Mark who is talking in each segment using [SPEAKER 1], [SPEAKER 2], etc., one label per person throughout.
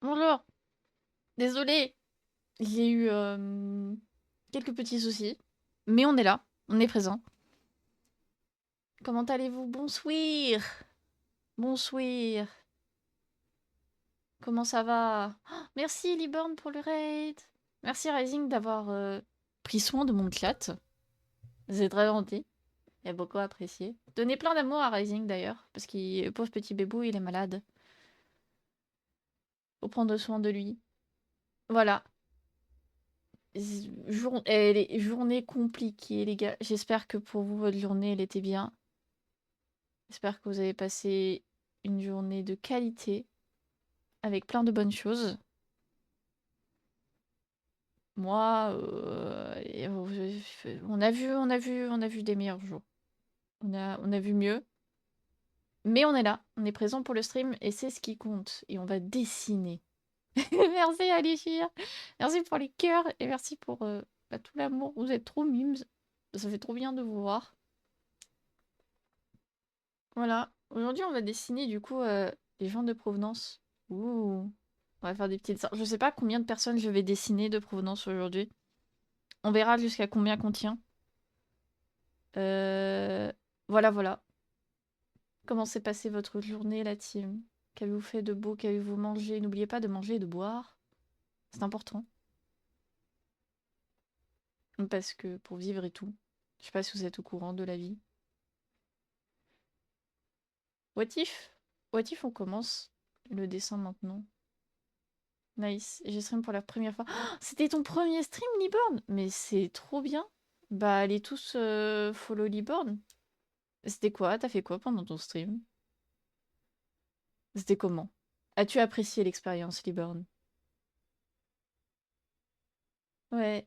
[SPEAKER 1] Bonjour, désolée, j'ai eu quelques petits soucis, mais on est là, on est présent. Comment allez-vous? Bonsoir, bonsoir. Comment ça va? Oh, merci Liborn pour le raid. Merci Rising d'avoir pris soin de mon chat. C'est très gentil. Il a beaucoup apprécié. Donnez plein d'amour à Rising d'ailleurs, parce qu'il pauvre petit bébou, il est malade. Faut prendre soin de lui. Voilà. Journée compliquée, les gars. J'espère que pour vous, votre journée, elle était bien. J'espère que vous avez passé une journée de qualité avec plein de bonnes choses. Moi, on a vu des meilleurs jours. On a vu mieux. Mais on est là, on est présent pour le stream et c'est ce qui compte. Et on va dessiner. Merci Alicia. Merci pour les cœurs et merci pour tout l'amour. Vous êtes trop mimes. Ça fait trop bien de vous voir. Voilà. Aujourd'hui, on va dessiner du coup les gens de provenance. Ouh. On va faire des petites... Je sais pas combien de personnes je vais dessiner de provenance aujourd'hui. On verra jusqu'à combien qu'on tient. Euh, Voilà, voilà. Comment s'est passée votre journée, la team? Qu'avez-vous fait de beau? Qu'avez-vous mangé? N'oubliez pas de manger et de boire. C'est important. Parce que pour vivre et tout. Je sais pas si vous êtes au courant de la vie. What if? What if on commence le dessin maintenant? Nice. J'ai stream pour la première fois. Oh, c'était ton premier stream, Liborn? Mais c'est trop bien. Bah, allez tous follow Liborn. C'était quoi? T'as fait quoi pendant ton stream? C'était comment? As-tu apprécié l'expérience, Liborn? Ouais,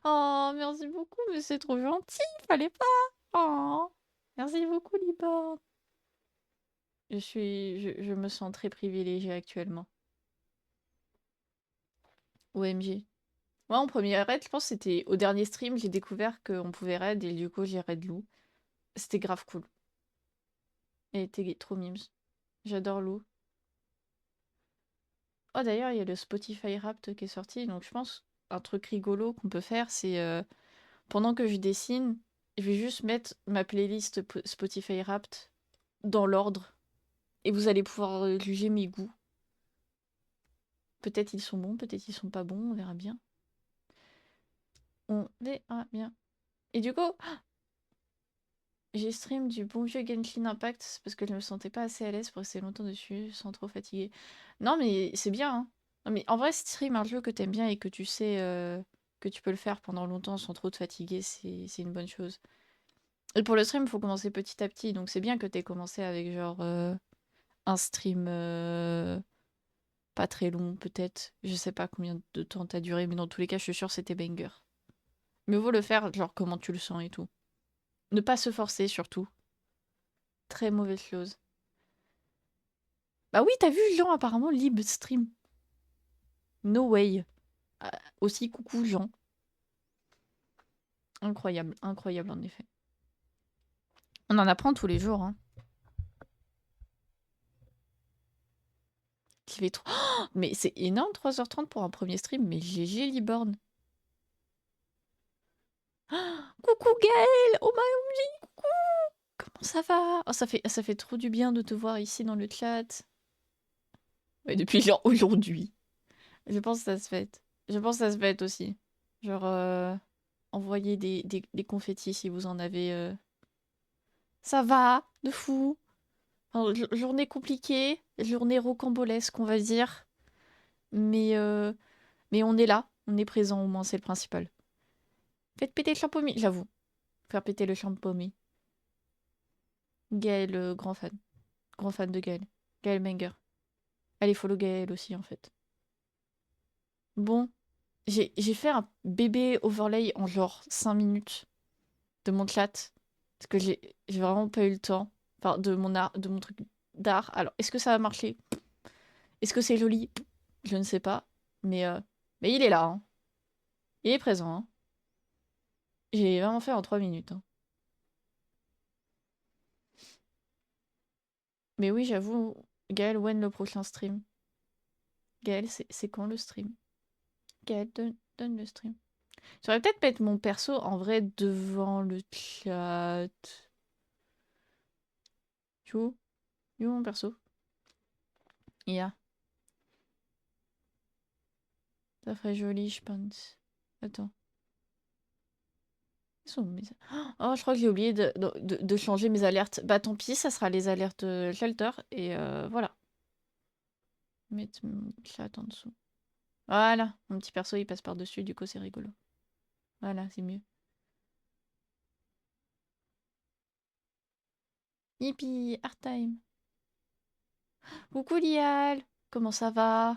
[SPEAKER 1] Oh, merci beaucoup, mais c'est trop gentil, fallait pas. Oh, merci beaucoup, Liborn. Je me sens très privilégiée actuellement. OMG. Moi, en premier raid, je pense que c'était au dernier stream, j'ai découvert qu'on pouvait raid et du coup, j'ai raid Lou. C'était grave cool. Elle était trop mimes. J'adore Lou. Oh, d'ailleurs, il y a le Spotify Wrapped qui est sorti, donc je pense un truc rigolo qu'on peut faire, c'est pendant que je dessine, je vais juste mettre ma playlist Spotify Wrapped dans l'ordre et vous allez pouvoir juger mes goûts. Peut-être ils sont bons, peut-être ils sont pas bons, on verra bien. On verra bien. Et du coup, j'ai stream du bon vieux Genshin Impact c'est parce que je me sentais pas assez à l'aise pour rester longtemps dessus sans trop fatiguer. Non, mais c'est bien, hein. Non, mais en vrai, stream un jeu que t'aimes bien et que tu sais que tu peux le faire pendant longtemps sans trop te fatiguer, c'est une bonne chose. Et pour le stream, il faut commencer petit à petit, donc c'est bien que t'aies commencé avec genre un stream pas très long, peut-être. Je sais pas combien de temps t'as duré, mais dans tous les cas, je suis sûre que c'était banger. Mais vaut le faire, genre comment tu le sens et tout. Ne pas se forcer surtout. Très mauvaise chose. Bah oui, t'as vu, Jean, apparemment, Lib stream. No way. Aussi, coucou, Jean. Incroyable, incroyable en effet. On en apprend tous les jours, hein. Il fait trop... Oh, mais c'est énorme, 3h30 pour un premier stream, mais GG, Liborn. Coucou, Gaël. Oh my god, coucou. Comment ça va? Oh, ça fait trop du bien de te voir ici dans le chat. Ouais, depuis genre aujourd'hui. Je pense que ça se fête. Je pense que ça se fête aussi. Genre, envoyer des confettis si vous en avez. Ça va, de fou. Enfin, journée compliquée, journée rocambolesque, on va dire. Mais, euh, mais on est là, on est présent au moins, c'est le principal. Faites péter le champomis, j'avoue. Faire péter le champomis. Gaël, grand fan. Grand fan de Gaël. Gaël Menger. Allez, follow Gaël aussi, en fait. Bon, j'ai fait un bébé overlay en genre 5 minutes de mon chat. Parce que j'ai vraiment pas eu le temps. Enfin, de mon art, de mon truc d'art. Alors, est-ce que ça va marcher? Est-ce que c'est joli? Je ne sais pas. Mais il est là, hein. Il est présent, hein. J'ai vraiment fait en 3 minutes, hein. Mais oui, j'avoue, Gaël, when le prochain stream? Gaël, c'est quand le stream? Gaël, donne le stream. J'aurais peut-être mettre mon perso en vrai devant le chat. You, you mon perso. Yeah. Ça ferait joli, je pense. Attends. Ils sont où mes... Oh, je crois que j'ai oublié de changer mes alertes. Bah tant pis, ça sera les alertes shelter. Et voilà. Mettre mon chat en dessous. Voilà. Mon petit perso, il passe par-dessus, du coup c'est rigolo. Voilà, c'est mieux. Yippee, art time. Coucou Lial. Comment ça va?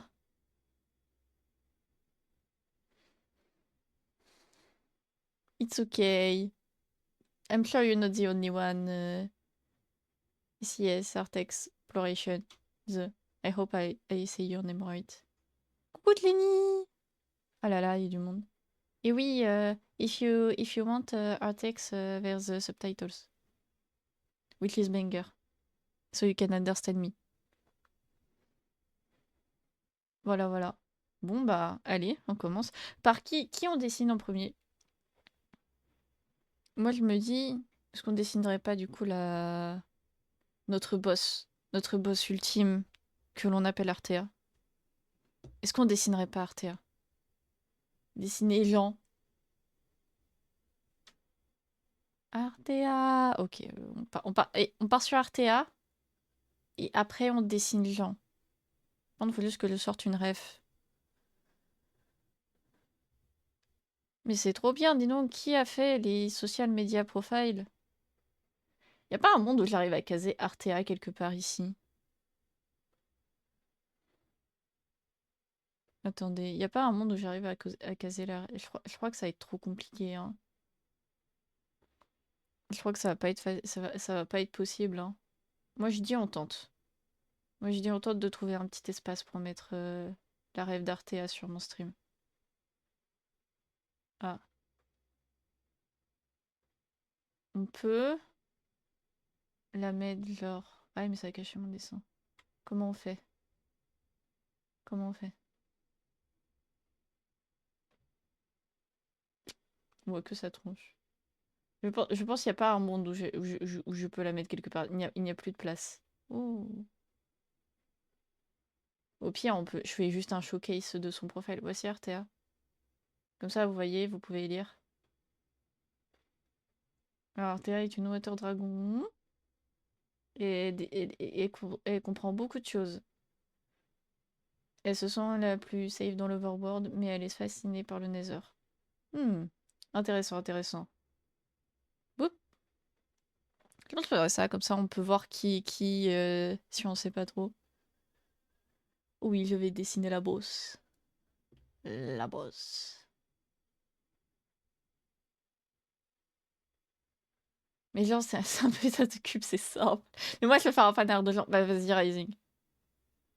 [SPEAKER 1] It's okay. I'm sure you're not the only one. Yes, Art Exploration. I hope I say your name right. Coucou Lenny. Ah là là, il y a du monde. Et oui, if you want Artex, there's the subtitles. Which is banger. So you can understand me. Voilà, voilà. Bon bah, allez, on commence. Par qui on dessine en premier? Moi je me dis, est-ce qu'on dessinerait pas du coup notre boss ultime que l'on appelle Artea? Est-ce qu'on dessinerait pas Artea? Dessiner Jean. Artea. Ok, on part sur Artea. Et après, on dessine Jean. Il faut juste que je sorte une ref. Mais c'est trop bien, dis donc. Qui a fait les social media profiles? Y a pas un monde où j'arrive à caser Artea quelque part ici? Attendez, y a pas un monde où j'arrive à caser la... Je crois que ça va être trop compliqué, hein. Je crois que ça va pas être, ça va pas être possible, hein. Moi, je dis on tente. Moi, je dis on tente de trouver un petit espace pour mettre la rêve d'Artea sur mon stream. Ah. On peut la mettre genre... Ah, mais ça va cacher mon dessin. Comment on fait? Comment on fait? On voit que sa tronche. Je pense qu'il n'y a pas un monde où je peux la mettre quelque part. Il n'y a plus de place. Oh. Au pire, je fais juste un showcase de son profil. Voici Artea. Comme ça, vous voyez, vous pouvez lire. Alors, Artea est une water dragon. Et comprend beaucoup de choses. Elle se sent la plus safe dans l'Overworld, mais elle est fascinée par le Nether. Hmm. Intéressant, intéressant. Boop. Comment je ferais ça? Comme ça, on peut voir si on sait pas trop. Oui, je vais dessiner la bosse. La bosse. Mais genre, c'est un peu ça de cube, c'est simple. Mais moi, je vais faire un fanart de genre. Bah, vas-y, Rising.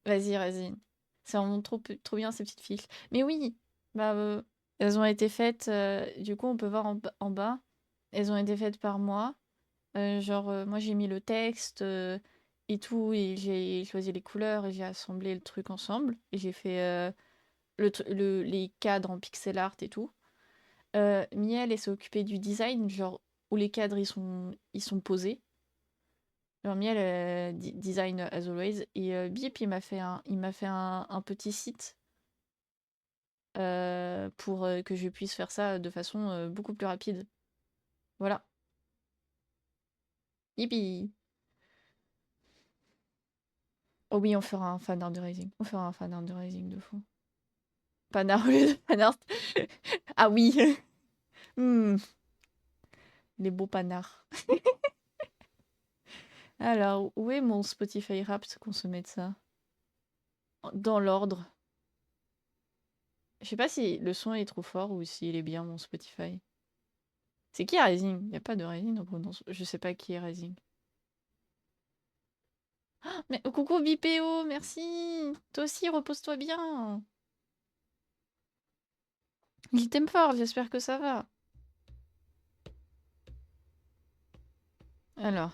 [SPEAKER 1] Vas-y, Rising. Ça en montre trop bien ces petites fiches. Mais oui, bah, elles ont été faites. Du coup, on peut voir en bas. Elles ont été faites par moi. Genre, moi, j'ai mis le texte et tout, et j'ai choisi les couleurs, et j'ai assemblé le truc ensemble. Et j'ai fait les cadres en pixel art et tout. Miel, elle s'est occupée du design, genre où les cadres ils sont posés. Genre Miel, design as always. Et Bip, il m'a fait un petit site pour que je puisse faire ça de façon beaucoup plus rapide. Voilà. Yippee! Oh oui, on fera un fanart de Rising. On fera un fanart de Rising de fou. Panard au lieu de fanart. Ah oui! Hmm, les beaux panards. Alors, où est mon Spotify Wrapped qu'on se mette ça? Dans l'ordre. Je sais pas si le son est trop fort ou s'il est bien mon Spotify. C'est qui Rising? Il n'y a pas de Rising donc je sais pas qui est Rising. Mais coucou Bipéo, merci! Toi aussi, repose-toi bien! Il t'aime fort, j'espère que ça va. Alors,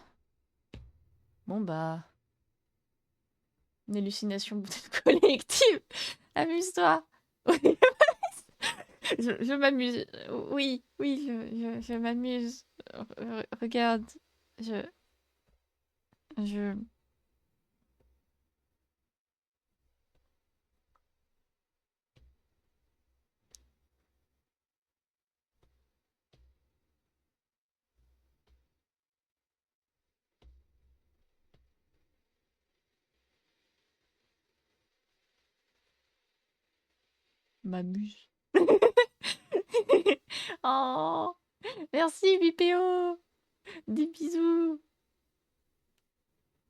[SPEAKER 1] bon bah, Une hallucination peut-être collective. Amuse-toi. Oui, je m'amuse. Oui, oui, je m'amuse. Regarde, je, je m'amuse. Oh, merci Bipéo. Des bisous.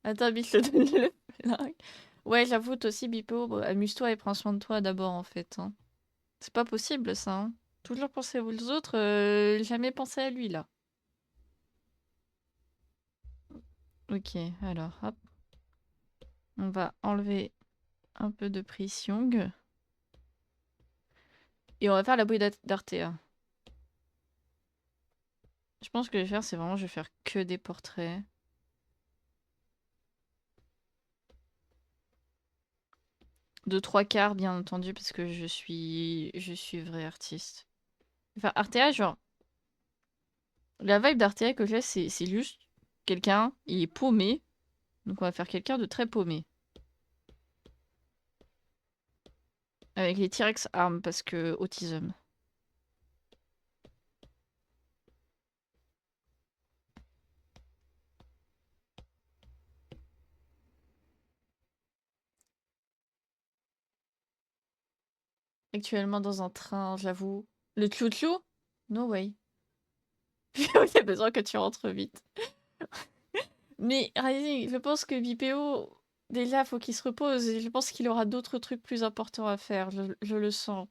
[SPEAKER 1] Attends, Biche, je donne le flingue. Ouais, j'avoue, toi aussi, Bipéo, bah, amuse-toi et prends soin de toi d'abord, en fait, hein. C'est pas possible, ça, hein. Toujours penser aux autres, jamais penser à lui, là. Ok, alors, hop. On va enlever un peu de pression. Et on va faire la bouille d'Artea. Je pense que je vais faire, c'est vraiment, je vais faire que des portraits. De 3/4, bien entendu, parce que je suis vrai artiste. Enfin, Artea, genre, la vibe d'Artea que j'ai, c'est juste quelqu'un, il est paumé. Donc on va faire quelqu'un de très paumé. Avec les T-Rex armes, parce que autisme. Actuellement dans un train, j'avoue. Le tchou-tchou? No way. Il y a besoin que tu rentres vite. Mais Rising, je pense que Bipéo, déjà, faut qu'il se repose. Et je pense qu'il aura d'autres trucs plus importants à faire. Je le sens.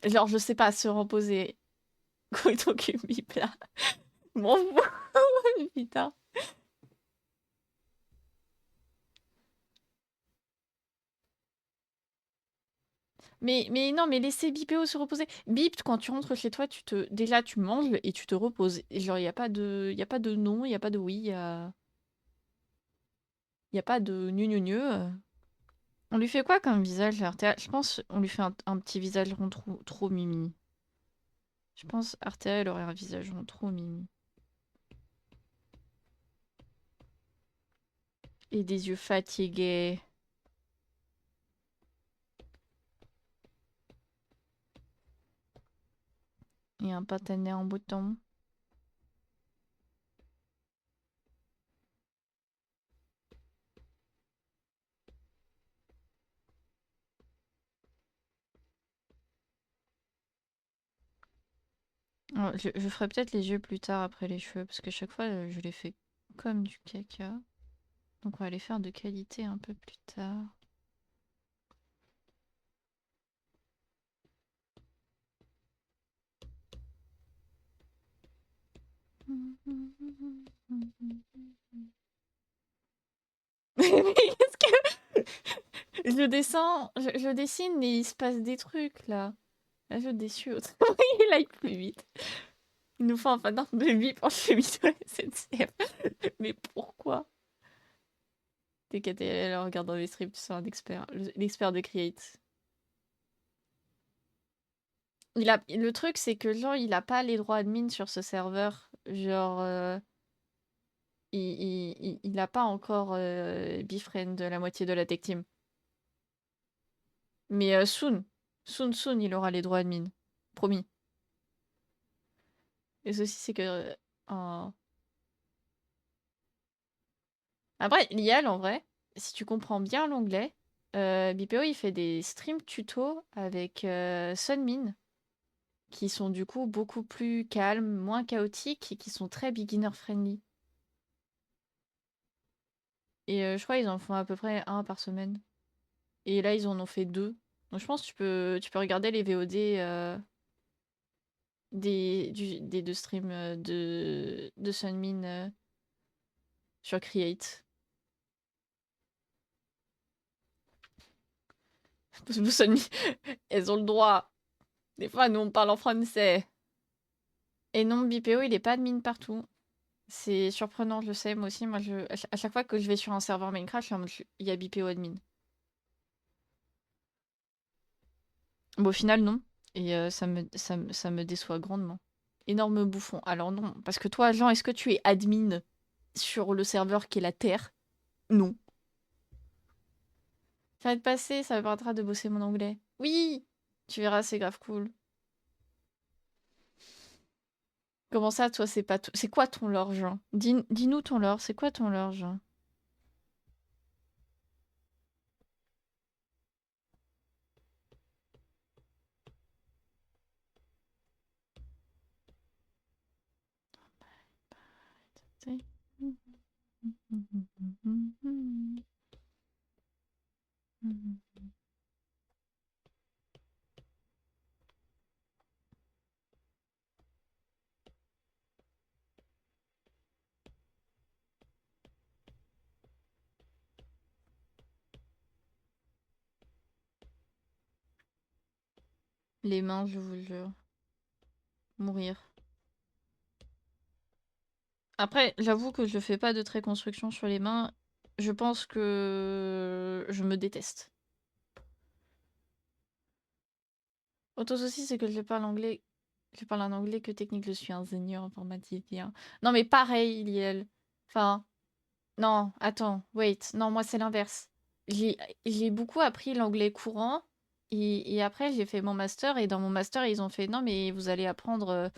[SPEAKER 1] Genre, je sais pas, se reposer. Quand il t'occupe Bip là. M'en fous. Putain. Mais non, mais laissez Bipéo se reposer. Bip, quand tu rentres chez toi, déjà, tu manges et tu te reposes. Et genre, y a pas de non, y a pas de oui, y a pas de gnu. On lui fait quoi comme visage, Artea? Je pense on lui fait un petit visage rond trop mimi. Je pense Artea, elle aurait un visage rond trop mimi. Et des yeux fatigués. Et un patané en bouton. Oh, je ferai peut-être les yeux plus tard après les cheveux, parce que chaque fois, je les fais comme du caca. Donc on va les faire de qualité un peu plus tard. Mais qu'est-ce que... je dessine et il se passe des trucs là. Là, je déçue autrement. Il aille plus vite. Il nous faut un fanart de lui pour chemise de la SNCF. Mais pourquoi? TKTL, en regardant les streams, tu seras un expert. L'expert de Create. Le truc, c'est que genre, il a pas les droits admin sur ce serveur. Genre, il a pas encore befriend la moitié de la tech team. Mais soon, il aura les droits admin. Promis. Et ceci, c'est que... oh. Après, l'IAL, en vrai, si tu comprends bien l'anglais, BPO, il fait des streams tuto avec Sunmin, qui sont du coup beaucoup plus calmes, moins chaotiques, et qui sont très beginner-friendly. Et je crois qu'ils en font à peu près un par semaine. Et là, ils en ont fait 2. Donc je pense que tu peux regarder les VOD des 2 streams de Sunmin sur Create. Sunmin, elles ont le droit. Des fois, nous, on parle en français. Et non, BPO, il est pas admin partout. C'est surprenant, je le sais, moi aussi. Moi, à chaque fois que je vais sur un serveur Minecraft, je suis en mode, il y a BPO admin. Bon, au final, non. Et ça me déçoit grandement. Énorme bouffon. Alors non, parce que toi, Jean, est-ce que tu es admin sur le serveur qui est la Terre? Non. Ça va te passer, ça me permettra de bosser mon anglais. Oui! Tu verras, c'est grave cool. Comment ça, toi, c'est pas c'est quoi ton lore, Jean? Dis-nous ton lore, c'est quoi ton lore, Jean? Les mains, je vous jure. Mourir. Après, j'avoue que je fais pas de trait construction sur les mains. Je pense que je me déteste. Autre souci, c'est que je parle anglais. Je parle un anglais que technique, je suis ingénieur informaticien. Non, mais pareil, Liel. Enfin, non, attends, wait. Non, moi, c'est l'inverse. J'ai j'ai beaucoup appris l'anglais courant. Et après, j'ai fait mon master. Et dans mon master, ils ont fait, non, mais vous allez apprendre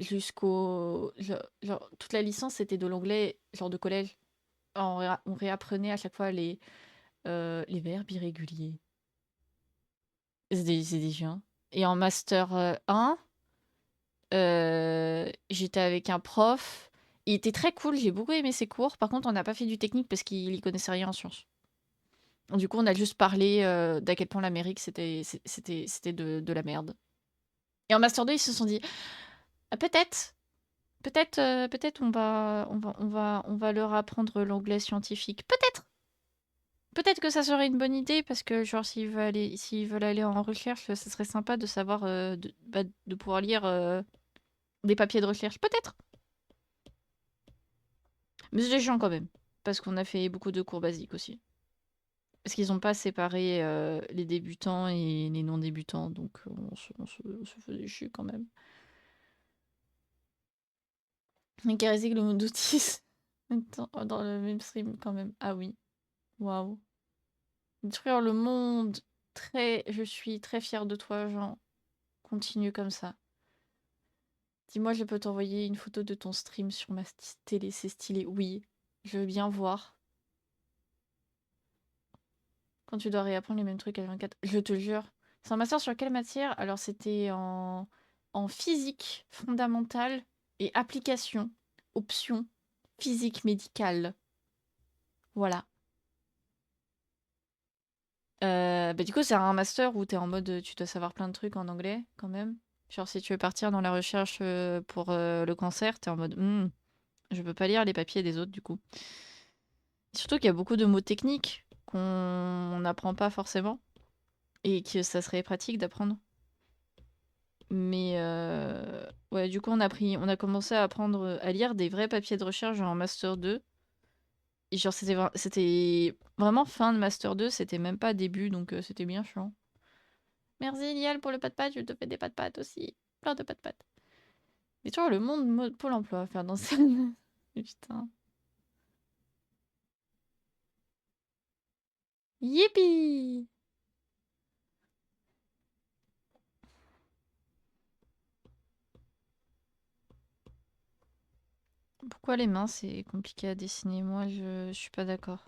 [SPEAKER 1] jusqu'au... toute la licence, c'était de l'anglais, genre de collège. On réapprenait à chaque fois les verbes irréguliers. C'est des chiens. Et en master 1, j'étais avec un prof. Il était très cool, j'ai beaucoup aimé ses cours. Par contre, on n'a pas fait du technique parce qu'il y connaissait rien en sciences. Du coup, on a juste parlé d'à quel point l'Amérique, c'était de la merde. Et en master 2, ils se sont dit, ah, peut-être on va leur apprendre l'anglais scientifique. Peut-être que ça serait une bonne idée parce que genre s'ils veulent aller en recherche, ça serait sympa de savoir de pouvoir lire des papiers de recherche. Peut-être. Mais c'est chiant quand même parce qu'on a fait beaucoup de cours basiques aussi. Parce qu'ils n'ont pas séparé les débutants et les non débutants, donc on se faisait chier quand même. Mais Kérésique, le monde d'Otis dans le même stream quand même. Ah oui, waouh. Détruire le monde. Je suis très fière de toi, Jean. Continue comme ça. Dis-moi, je peux t'envoyer une photo de ton stream sur ma télé, c'est stylé. Oui, je veux bien voir. Quand tu dois réapprendre les mêmes trucs à 24. Je te jure. C'est un master sur quelle matière? Alors, c'était en physique fondamentale et application. Option physique médicale. Voilà. Bah, du coup, c'est un master où t'es en mode tu dois savoir plein de trucs en anglais quand même. Genre, si tu veux partir dans la recherche pour le cancer, t'es en mode je peux pas lire les papiers des autres du coup. Surtout qu'il y a beaucoup de mots techniques qu'on n'apprend pas forcément et que ça serait pratique d'apprendre. Mais ouais, du coup, on a commencé à apprendre à lire des vrais papiers de recherche en Master 2. Et genre, c'était vraiment fin de Master 2, c'était même pas début, donc c'était bien chiant. Merci Lial pour le pat-pat, je te fais des pat-pat aussi. Plein de pat-pat. Mais tu vois, le monde mode Pôle emploi à faire dans scène. Putain. Yippee! Pourquoi les mains, c'est compliqué à dessiner? Moi, je suis pas d'accord.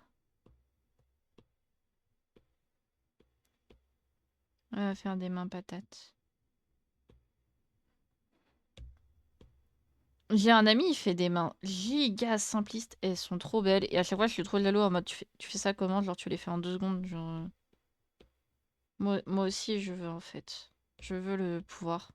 [SPEAKER 1] On va faire des mains patates. J'ai un ami, il fait des mains giga simplistes. Elles sont trop belles. Et à chaque fois, je suis trop jaloux en mode tu fais ça comment? Genre, tu les fais en 2 secondes. Genre, moi aussi, je veux en fait. Je veux le pouvoir.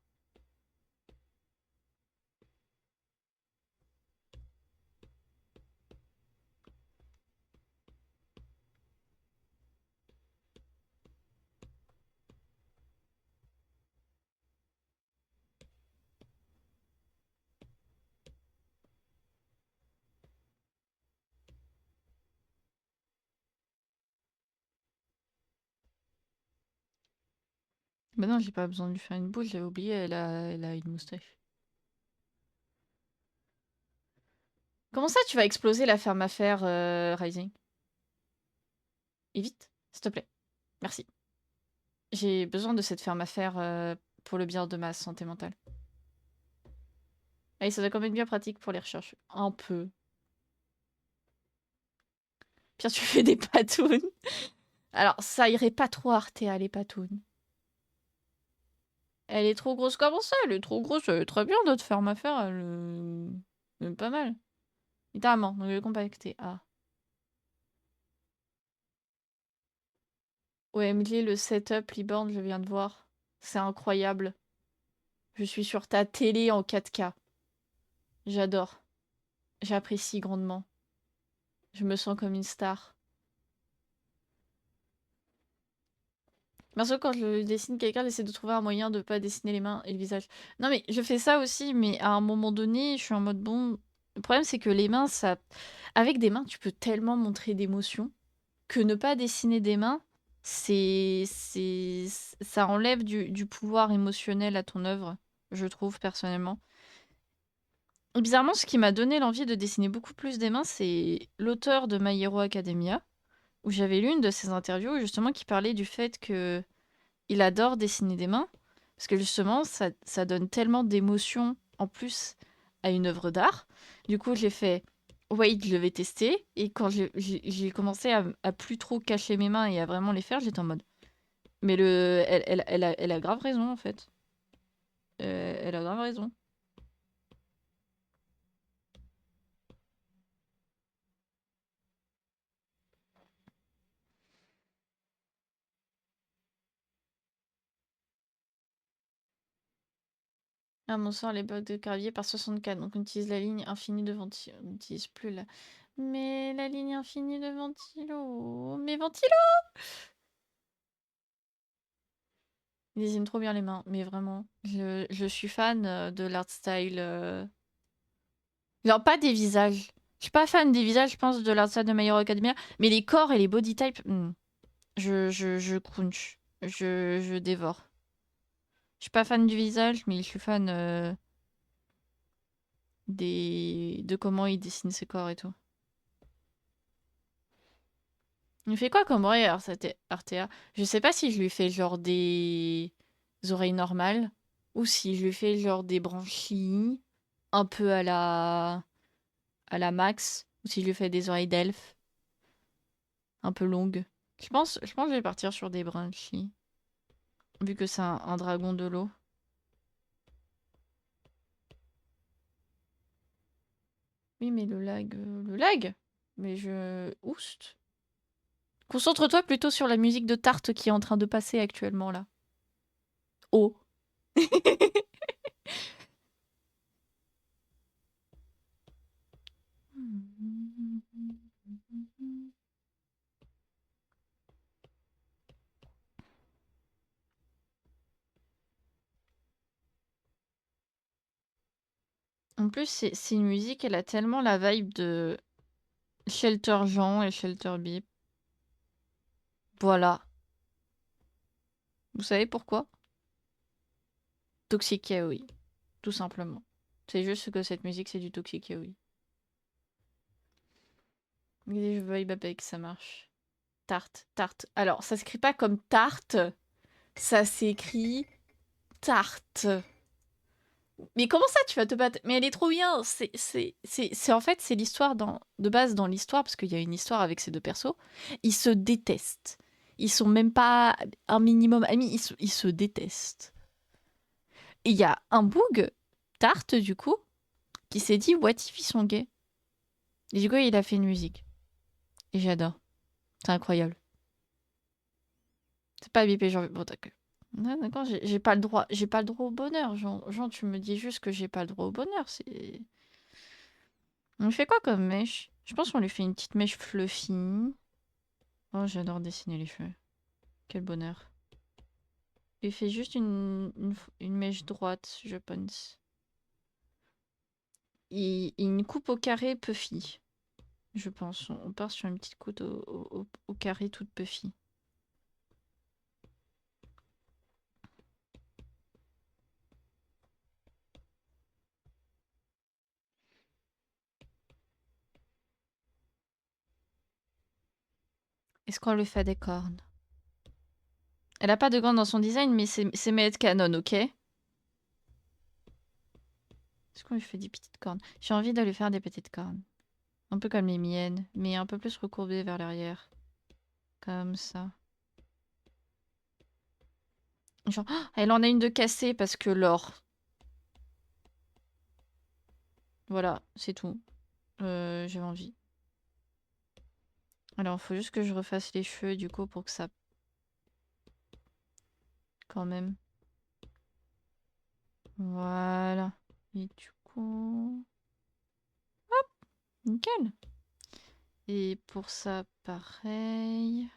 [SPEAKER 1] Bah non, j'ai pas besoin de lui faire une bouche, j'avais oublié, elle a une moustache. Comment ça, tu vas exploser la ferme à fer, Rising? Et vite, s'il te plaît. Merci. J'ai besoin de cette ferme à faire pour le bien de ma santé mentale. Allez, ça doit quand même être bien pratique pour les recherches. Un peu. Pierre, tu fais des patounes. Alors, ça irait pas trop à Arthéa, les patounes. Elle est trop grosse. Comment ça? Elle est trop grosse. Elle est très bien, notre ferme à faire. Elle est pas mal. Littéralement, donc je vais compacter. Ah. Ouais, Emily, le setup Liborn, je viens de voir. C'est incroyable. Je suis sur ta télé en 4K. J'adore. J'apprécie grandement. Je me sens comme une star. Parce que quand je dessine quelqu'un, j'essaie de trouver un moyen de pas dessiner les mains et le visage. Non mais je fais ça aussi, mais à un moment donné, je suis en mode bon. Le problème c'est que les mains, ça, avec des mains, tu peux tellement montrer d'émotions que ne pas dessiner des mains, ça enlève du pouvoir émotionnel à ton œuvre, je trouve personnellement. Et bizarrement, ce qui m'a donné l'envie de dessiner beaucoup plus des mains, c'est l'auteur de My Hero Academia, où j'avais lu une de ses interviews justement qui parlait du fait que il adore dessiner des mains, parce que justement, ça donne tellement d'émotions en plus à une œuvre d'art. Du coup, j'ai fait, wait, je vais tester. Et quand j'ai commencé à plus trop cacher mes mains et à vraiment les faire, j'étais en mode, mais elle a grave raison, en fait. Elle a grave raison. Ah, mon sort, les blocs de gravier par 64. Donc, on utilise la ligne infinie de ventilo. On n'utilise plus la... Mais la ligne infinie de ventilo... Mais ventilo! Il dessine trop bien les mains, mais vraiment. Je suis fan de l'art style. Genre, pas des visages. Je suis pas fan des visages, je pense, de l'art style de My Hero Academia. Mais les corps et les body types, je crunch. Je dévore. Je suis pas fan du visage, mais je suis fan de comment il dessine ses corps et tout. Il fait quoi comme oreille, alors, c'était Artea? Je sais pas si je lui fais genre des oreilles normales ou si je lui fais genre des branchies un peu à la Max ou si je lui fais des oreilles d'elfe un peu longues. Je pense que je vais partir sur des branchies vu que c'est un dragon de l'eau. Oui, mais le lag. Mais je oust. Concentre-toi plutôt sur la musique de Tarte qui est en train de passer actuellement là. Oh. En plus, c'est une musique, elle a tellement la vibe de Shelter Jean et Shelter Beep. Voilà. Vous savez pourquoi? Toxic Yaoi. Tout simplement. C'est juste que cette musique, c'est du Toxic Yaoi. Et je vibe avec, ça marche. Tarte, tarte. Alors, ça s'écrit pas comme tarte, ça s'écrit tarte. Mais comment ça, tu vas te battre? Mais elle est trop bien. En fait, c'est l'histoire de base dans l'histoire, parce qu'il y a une histoire avec ces deux persos. Ils se détestent. Ils sont même pas un minimum amis, ils se détestent. Et il y a un boug, Tarte, du coup, qui s'est dit, what if ils sont gays? Et du coup, il a fait une musique. Et j'adore. C'est incroyable. C'est pas bipé, genre... Bon, d'accord. Ouais, d'accord, j'ai pas le droit. J'ai pas le droit au bonheur. Genre, tu me dis juste que j'ai pas le droit au bonheur. C'est... On lui fait quoi comme mèche? Je pense qu'on lui fait une petite mèche fluffy. Oh, j'adore dessiner les cheveux. Quel bonheur. Il fait juste une mèche droite, je pense. Une coupe au carré puffy, je pense. On part sur une petite coupe au carré toute puffy. Est-ce qu'on lui fait des cornes? Elle a pas de cornes dans son design, mais c'est mes headcanon, ok? Est-ce qu'on lui fait des petites cornes? J'ai envie de lui faire des petites cornes. Un peu comme les miennes, mais un peu plus recourbées vers l'arrière. Comme ça. Genre, oh, elle en a une de cassée parce que l'or. Voilà, c'est tout. J'ai envie. Alors, faut juste que je refasse les cheveux, du coup, pour que ça... Quand même. Voilà. Et du coup... Nickel. Et pour ça, pareil.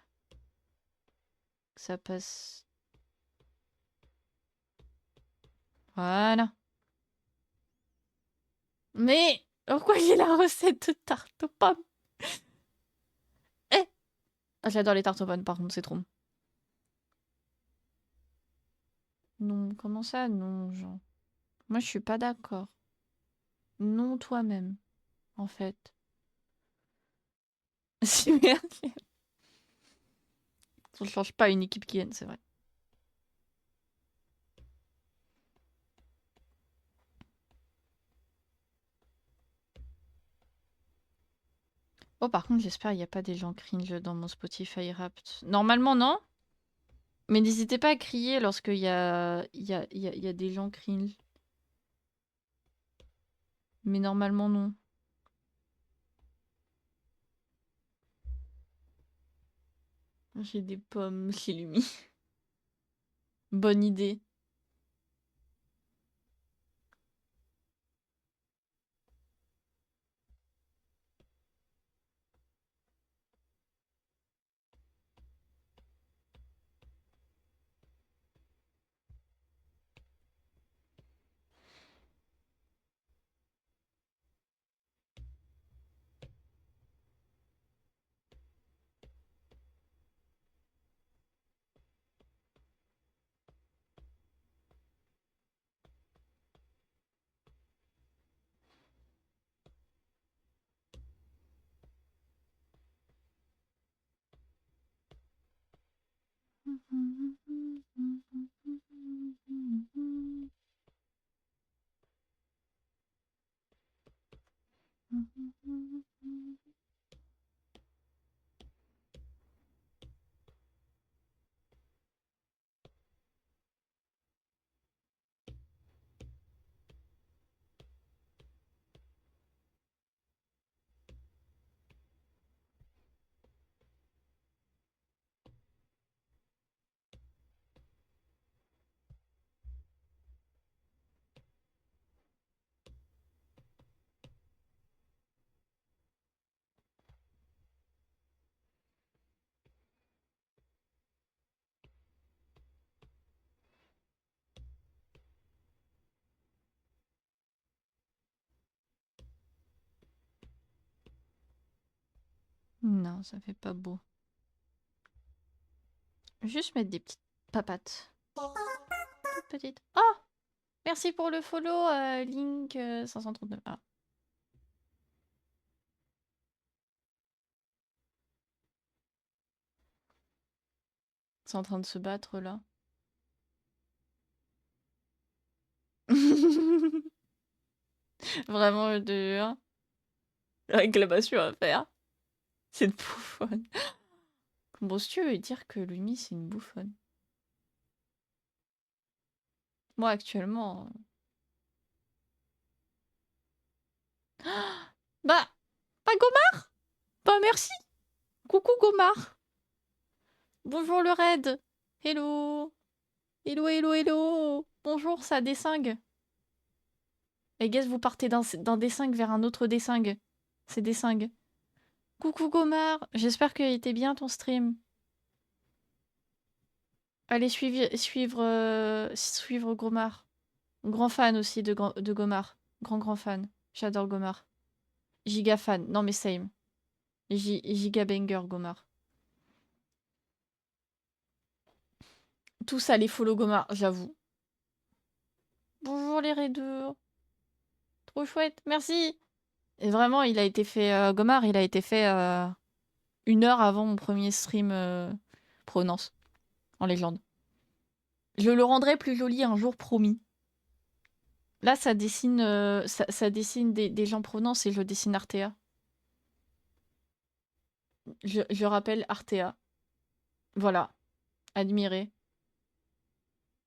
[SPEAKER 1] Ça passe... Voilà. Mais pourquoi j'ai la recette de tarte aux pommes? Eh, ah, j'adore les tartes aux pommes, par contre, c'est trop bon. Non, comment ça, non, Jean? Moi, je suis pas d'accord. Non, toi-même, en fait. Si, merde. On change pas une équipe qui gagne, c'est vrai. Oh, par contre, j'espère qu'il n'y a pas des gens cringe dans mon Spotify Wrapped. Normalement, non. Mais n'hésitez pas à crier lorsqu'il y a des gens cringe. Mais normalement, non. J'ai des pommes chez Lumi. Bonne idée. Non, ça fait pas beau. Juste mettre des petites papates. Toutes petites. Oh! Merci pour le follow, Link 539. Ah. C'est en train de se battre là. Vraiment, je te jure. Réclamation à faire. C'est une bouffonne. Bon, si tu veux dire que Lumi, c'est une bouffonne. Moi, actuellement... Bah, pas Gomard? Bah, merci. Coucou Gomard. Bonjour le raid. Hello. Hello, hello, hello. Bonjour, ça dessingue. Et guess, vous partez d'un dessingue vers un autre dessingue. C'est dessingue. Coucou Gomard. J'espère qu'il était bien ton stream. Allez suivre Gomard. Grand fan aussi de Gomard. Grand fan. J'adore Gomard. Giga fan. Non mais same. Giga banger Gomard. Tout ça les follow Gomard, j'avoue. Bonjour les raideurs. Trop chouette. Merci. Et vraiment, il a été fait... Gomard, il a été fait... une heure avant mon premier stream Provenance en légende. Je le rendrai plus joli un jour promis. Là, ça dessine, ça dessine des gens Provenance et je dessine Artea. Je rappelle Artea. Voilà. Admirez.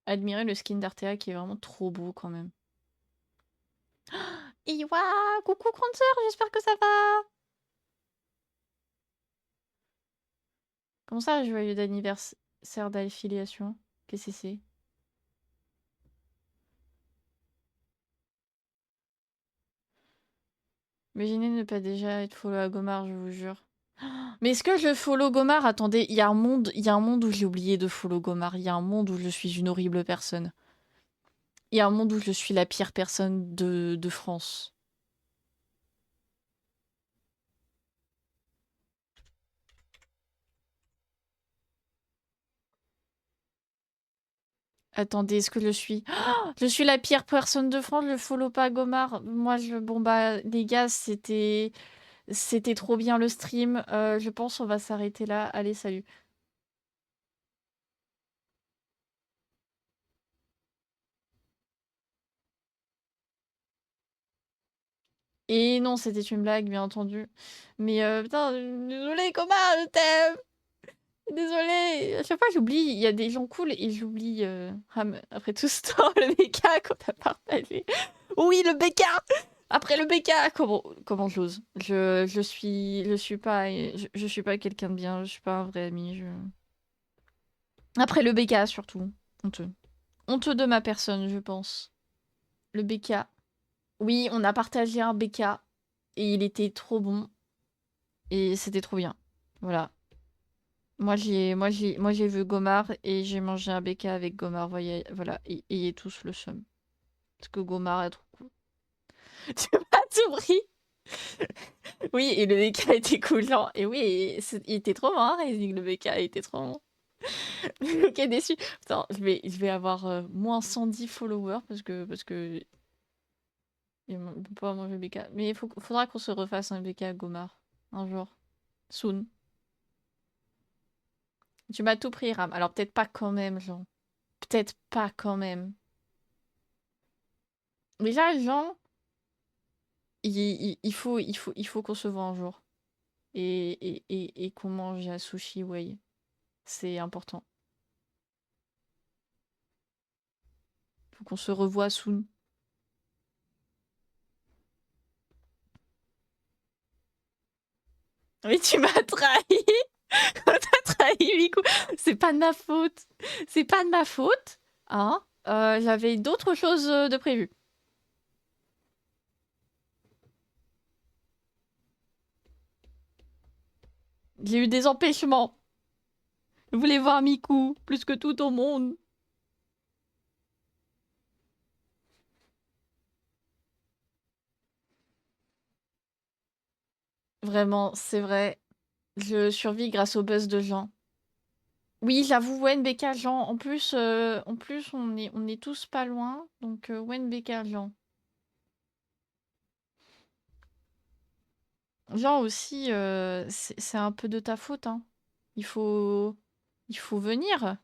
[SPEAKER 1] Admirez le skin d'Artea qui est vraiment trop beau quand même. Iwa, coucou grande sœur, j'espère que ça va. Comment ça, joyeux d'anniversaire d'affiliation? Qu'est-ce que c'est? Imaginez ne pas déjà être follow à Gomard, je vous jure. Mais est-ce que je follow Gomard? Attendez, il y a un monde où j'ai oublié de follow Gomard. Il y a un monde où je suis une horrible personne. Il y a un monde où je suis la pire personne de France. Attendez, est-ce que je suis... Je suis la pire personne de France, je follow pas Gomard. Moi, bon bah, les gars, c'était trop bien le stream. Je pense on va s'arrêter là. Allez, salut. Et non, c'était une blague, bien entendu. Mais putain, désolé, Gomard, je t'aime. Désolée, à chaque fois j'oublie, il y a des gens cool et j'oublie après tout ce temps le BK qu'on a partagé. Oui, le BK. Après le BK, comment j'ose? Je suis pas quelqu'un de bien, je suis pas un vrai ami. Après le BK surtout, honteux. Honteux de ma personne, je pense. Le BK. Oui, on a partagé un BK et il était trop bon et c'était trop bien. Voilà. Moi j'ai vu Gomard et j'ai mangé un BK avec Gomard. Voyez, voilà, ayez tous le seum. Parce que Gomard est trop cool. Tu m'as tout pris. Oui, et le BK était cool, genre. Et oui, il était trop marrant, Raising, le BK était trop bon. Ok, déçu. Putain, je vais avoir moins 110 followers parce que il peut pas manger le BK. Mais faudra qu'on se refasse un BK à Gomard un jour. Soon. Tu m'as tout pris, Ram. Alors peut-être pas quand même, genre. Peut-être pas quand même. Déjà, Jean, il faut qu'on se voit un jour. Et qu'on mange à Sushi Way. C'est important. Faut qu'on se revoie soon. Mais tu m'as trahi. T'as trahi, Miku. C'est pas de ma faute. C'est pas de ma faute. Hein. J'avais d'autres choses de prévues. J'ai eu des empêchements. Je voulais voir Miku plus que tout au monde. Vraiment, c'est vrai. Je survis grâce au buzz de Jean. Oui, j'avoue, WNBK Jean. En plus on est tous pas loin. Donc, WNBK Jean. Jean aussi, c'est un peu de ta faute, hein. Il faut, il faut venir.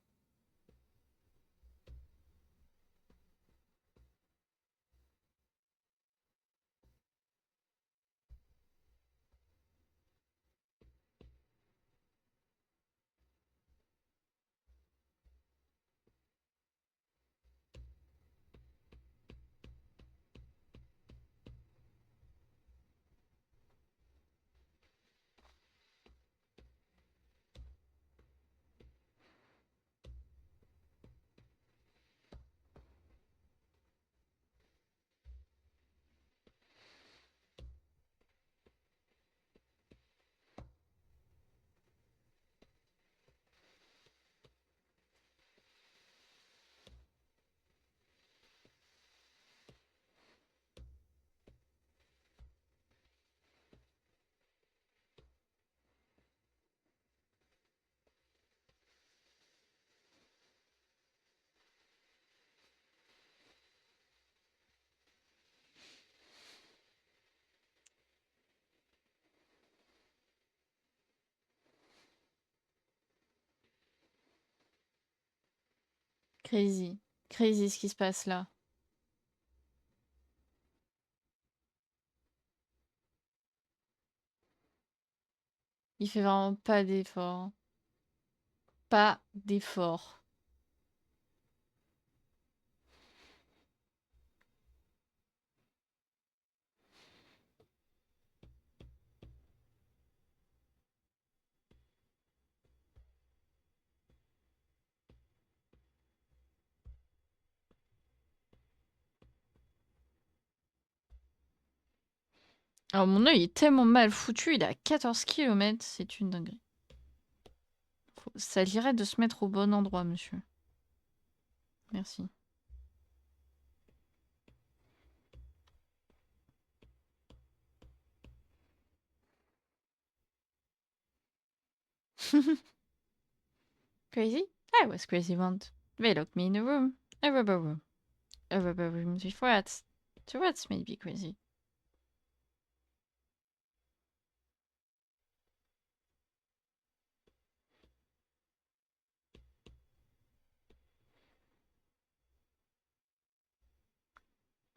[SPEAKER 1] Crazy. Crazy ce qui se passe là. Il fait vraiment pas d'effort. Pas d'effort. Alors mon œil est tellement mal foutu, il est à 14 km, c'est une dinguerie. Ça dirait de se mettre au bon endroit, monsieur. Merci. Crazy? I was crazy once. They locked me in a room. A rubber room. A rubber room with rats. The rats made me crazy.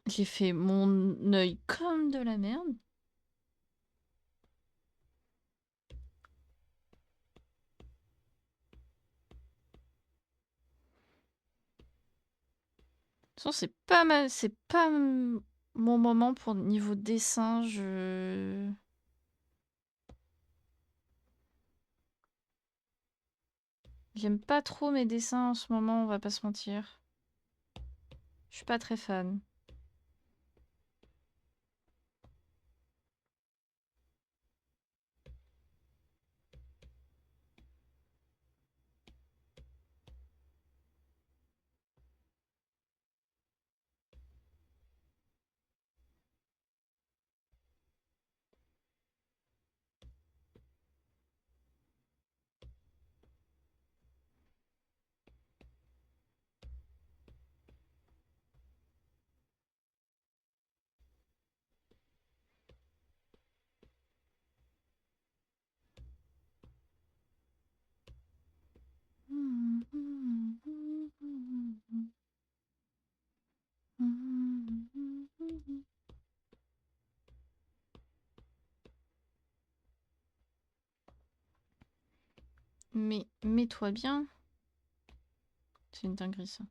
[SPEAKER 1] J'ai fait mon œil comme de la merde. De toute façon, c'est pas mal, c'est pas mon moment pour niveau dessin. J'aime pas trop mes dessins en ce moment, on va pas se mentir. Je suis pas très fan. Mais mets-toi bien. C'est une dinguerie ça.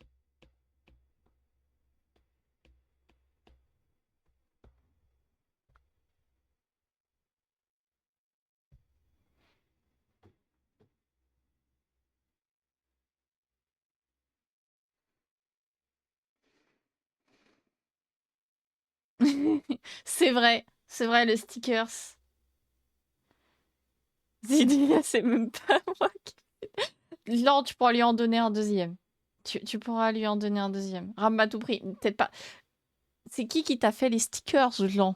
[SPEAKER 1] C'est vrai, le stickers. Zidia, c'est même pas moi qui... Non, tu pourras lui en donner un deuxième. Tu pourras lui en donner un deuxième. Rame à tout prix. Peut-être pas. C'est qui t'a fait les stickers, Jean?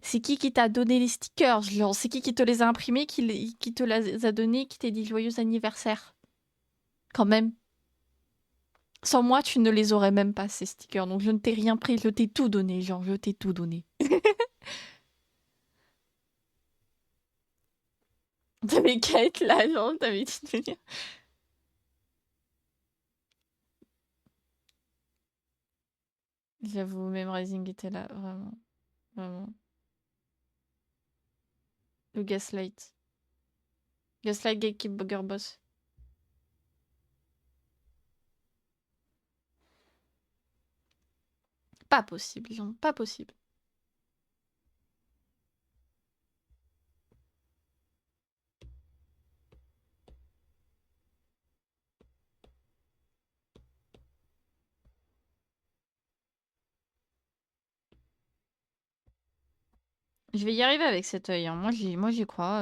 [SPEAKER 1] C'est qui t'a donné les stickers, Jean? C'est qui te les a imprimés, qui te les a donnés, qui t'a dit joyeux anniversaire? Quand même. Sans moi, tu ne les aurais même pas, ces stickers. Donc je ne t'ai rien pris, je t'ai tout donné, genre, je t'ai tout donné. T'avais qu'à être là, genre, t'avais dit de venir. J'avoue, même Rising était là, vraiment. Vraiment. Le Gaslight. Gaslight Gatekeep Bugger Boss. Pas possible, genre, pas possible. Je vais y arriver avec cet œil, hein. Moi, j'y crois.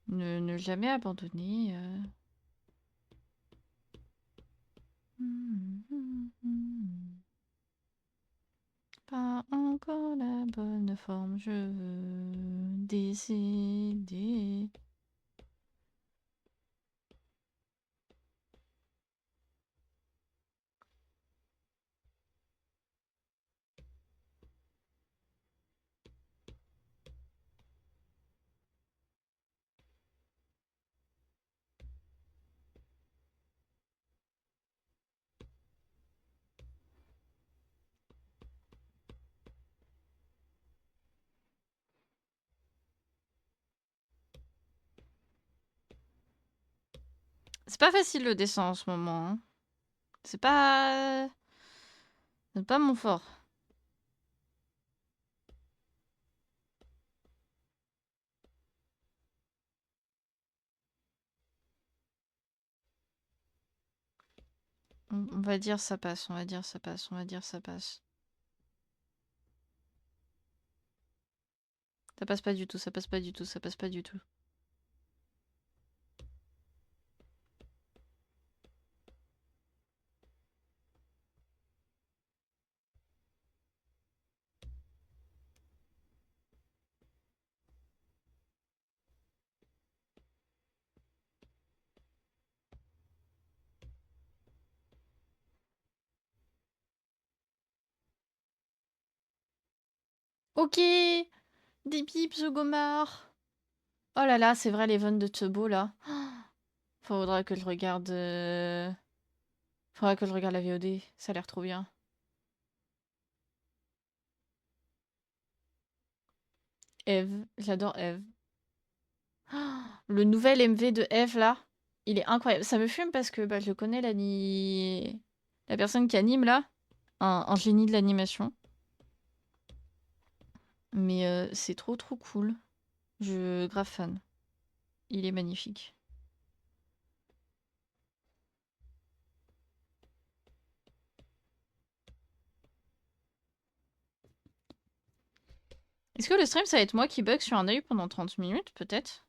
[SPEAKER 1] Ne jamais abandonner. Pas encore la bonne forme, je veux décider. C'est pas facile le dessin en ce moment. Hein. C'est pas mon fort. On va dire ça passe, on va dire ça passe, on va dire ça passe. Ça passe pas du tout, ça passe pas du tout, ça passe pas du tout. Ok, des pips au gomard. Oh là là, c'est vrai, les vannes de Tebo là. Faudra que je regarde. Faudra que je regarde la VOD. Ça a l'air trop bien. Eve, j'adore Eve. Le nouvel MV de Eve là, il est incroyable. Ça me fume parce que bah, je connais la personne qui anime là, un génie de l'animation. Mais c'est trop trop cool. Je grave fan. Il est magnifique. Est-ce que le stream, ça va être moi qui bug sur un œil pendant 30 minutes? Peut-être.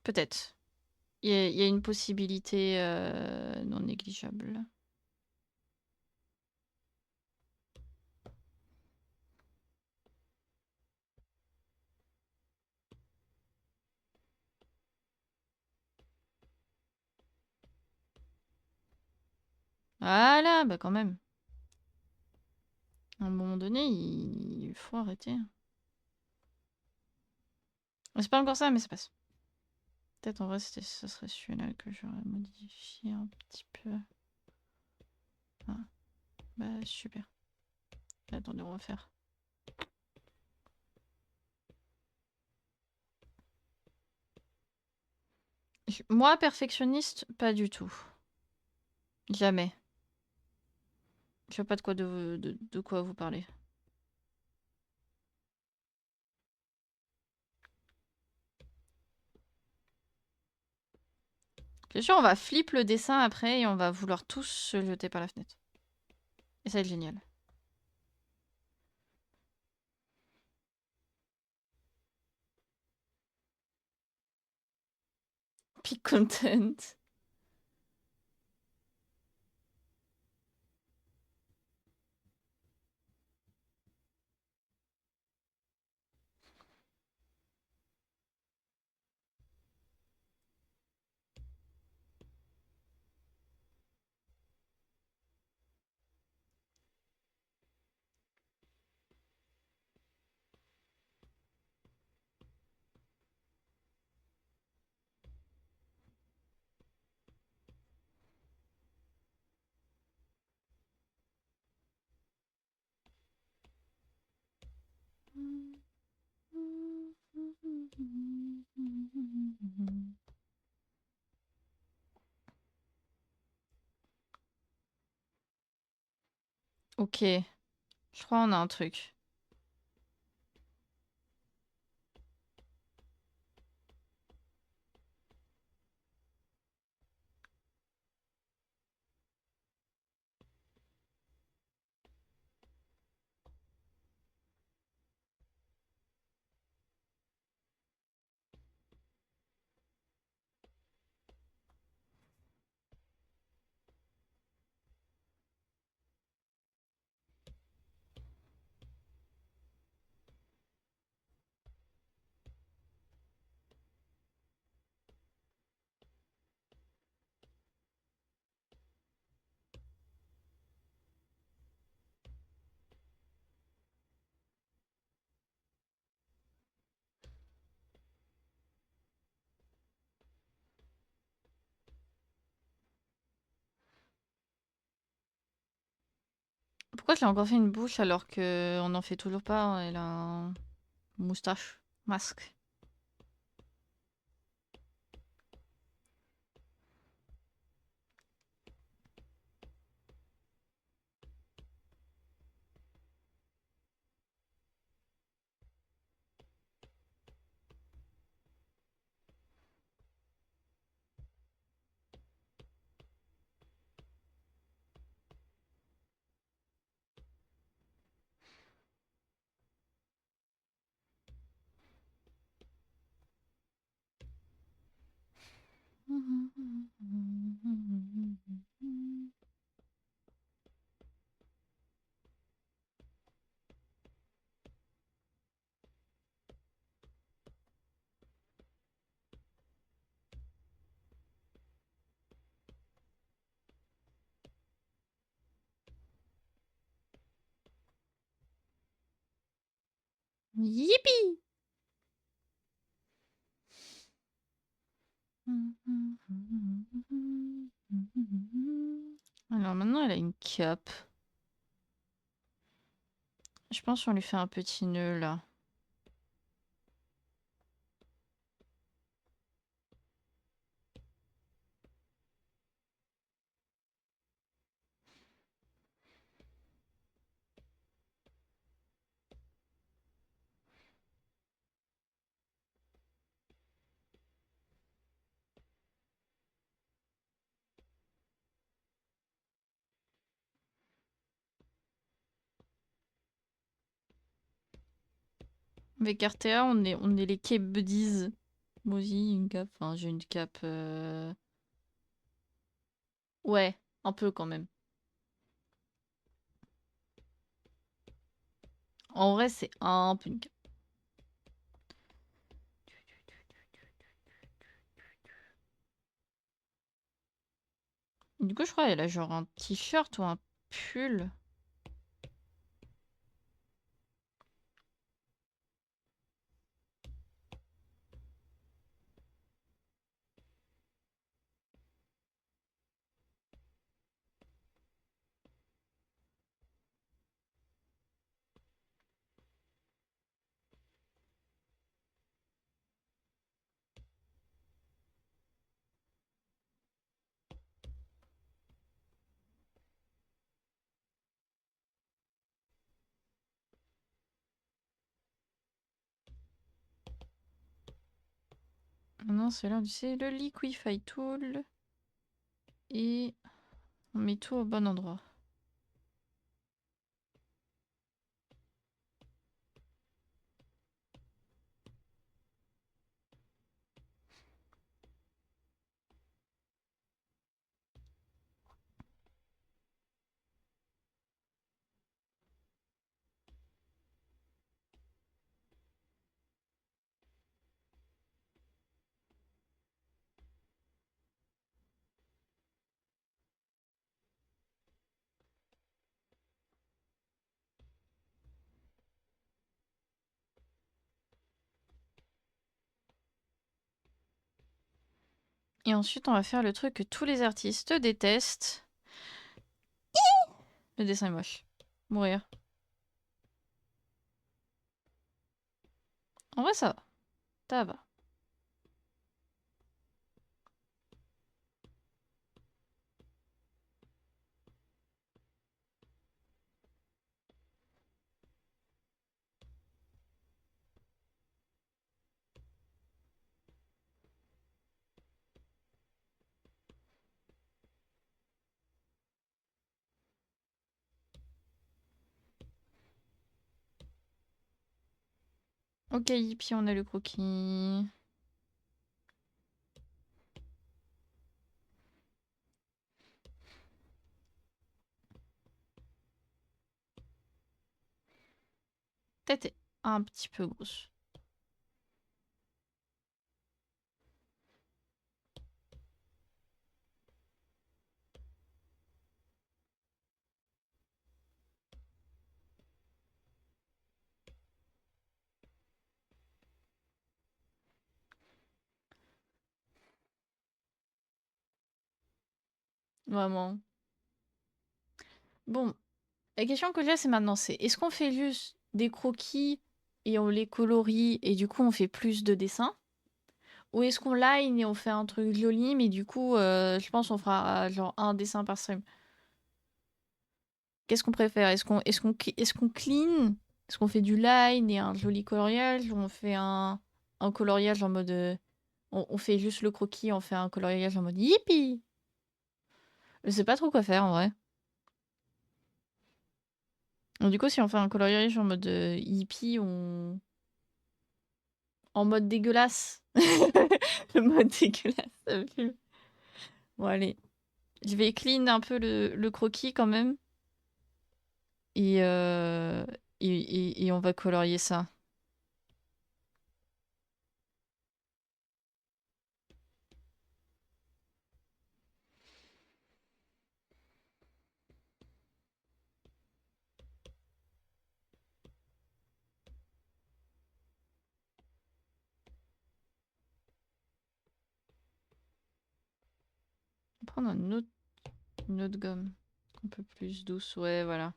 [SPEAKER 1] Peut-être. Il y a une possibilité non négligeable. Voilà, bah quand même. À un moment donné, il faut arrêter. C'est pas encore ça, mais ça passe. Peut-être en vrai, ça serait celui-là que j'aurais modifié un petit peu. Ah, bah super. Attendez, on va faire. Moi, perfectionniste, pas du tout. Jamais. Je sais pas de quoi, de quoi vous parlez. Bien sûr, on va flip le dessin après et on va vouloir tous se jeter par la fenêtre. Et ça va être génial. Peak content. Ok. Je crois qu'on a un truc. Pourquoi je l'ai encore fait une bouche alors qu'on n'en fait toujours pas? Elle a un moustache. Masque. Yippee! Alors maintenant, elle a une cape. Je pense qu'on lui fait un petit nœud là. Avec Artea, on est les cape buddies. Moi aussi, une cape. Enfin, j'ai une cape. Ouais, un peu quand même. En vrai, c'est un peu une cape. Du coup, je crois qu'elle a genre un t-shirt ou un pull. Non, c'est là, c'est le Liquify Tool. Et on met tout au bon endroit. Et ensuite, on va faire le truc que tous les artistes détestent. Le dessin est moche. Mourir. En vrai, ça va. Ça va. Ok, puis on a le croquis. Tête est un petit peu grosse. Vraiment. Bon, la question que j'ai, c'est maintenant, c'est est-ce qu'on fait juste des croquis et on les colorie et du coup on fait plus de dessins? Ou est-ce qu'on line et on fait un truc joli, mais du coup, je pense on fera genre un dessin par stream. Qu'est-ce qu'on préfère? Est-ce qu'on clean? Est-ce qu'on fait du line et un joli coloriage? Ou on fait un coloriage en mode... on fait juste le croquis, on fait un coloriage en mode yippee! Je sais pas trop quoi faire en vrai. Donc, du coup, si on fait un coloriage en mode hippie, en mode dégueulasse, Le mode dégueulasse, ça me fume. Bon, allez. Je vais clean un peu le croquis quand même. Et, et on va colorier ça. On va prendre une autre gomme. Un peu plus douce. Ouais, voilà.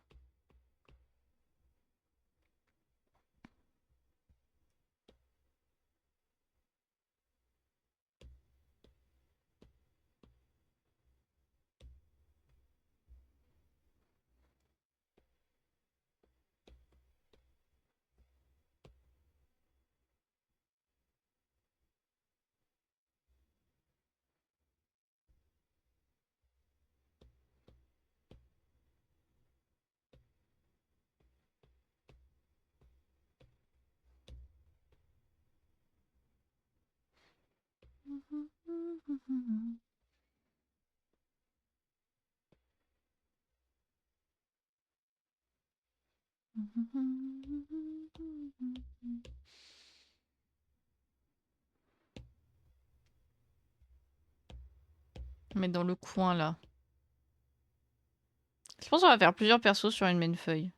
[SPEAKER 1] Mais dans le coin là. Je pense qu'on va faire plusieurs persos sur une même feuille.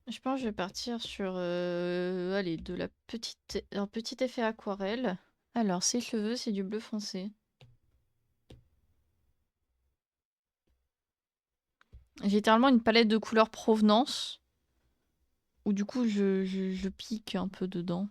[SPEAKER 1] Je pense que je vais partir sur allez, un petit effet aquarelle. Alors, ses cheveux, c'est du bleu foncé. J'ai littéralement une palette de couleurs provenance. Où du coup, je pique un peu dedans.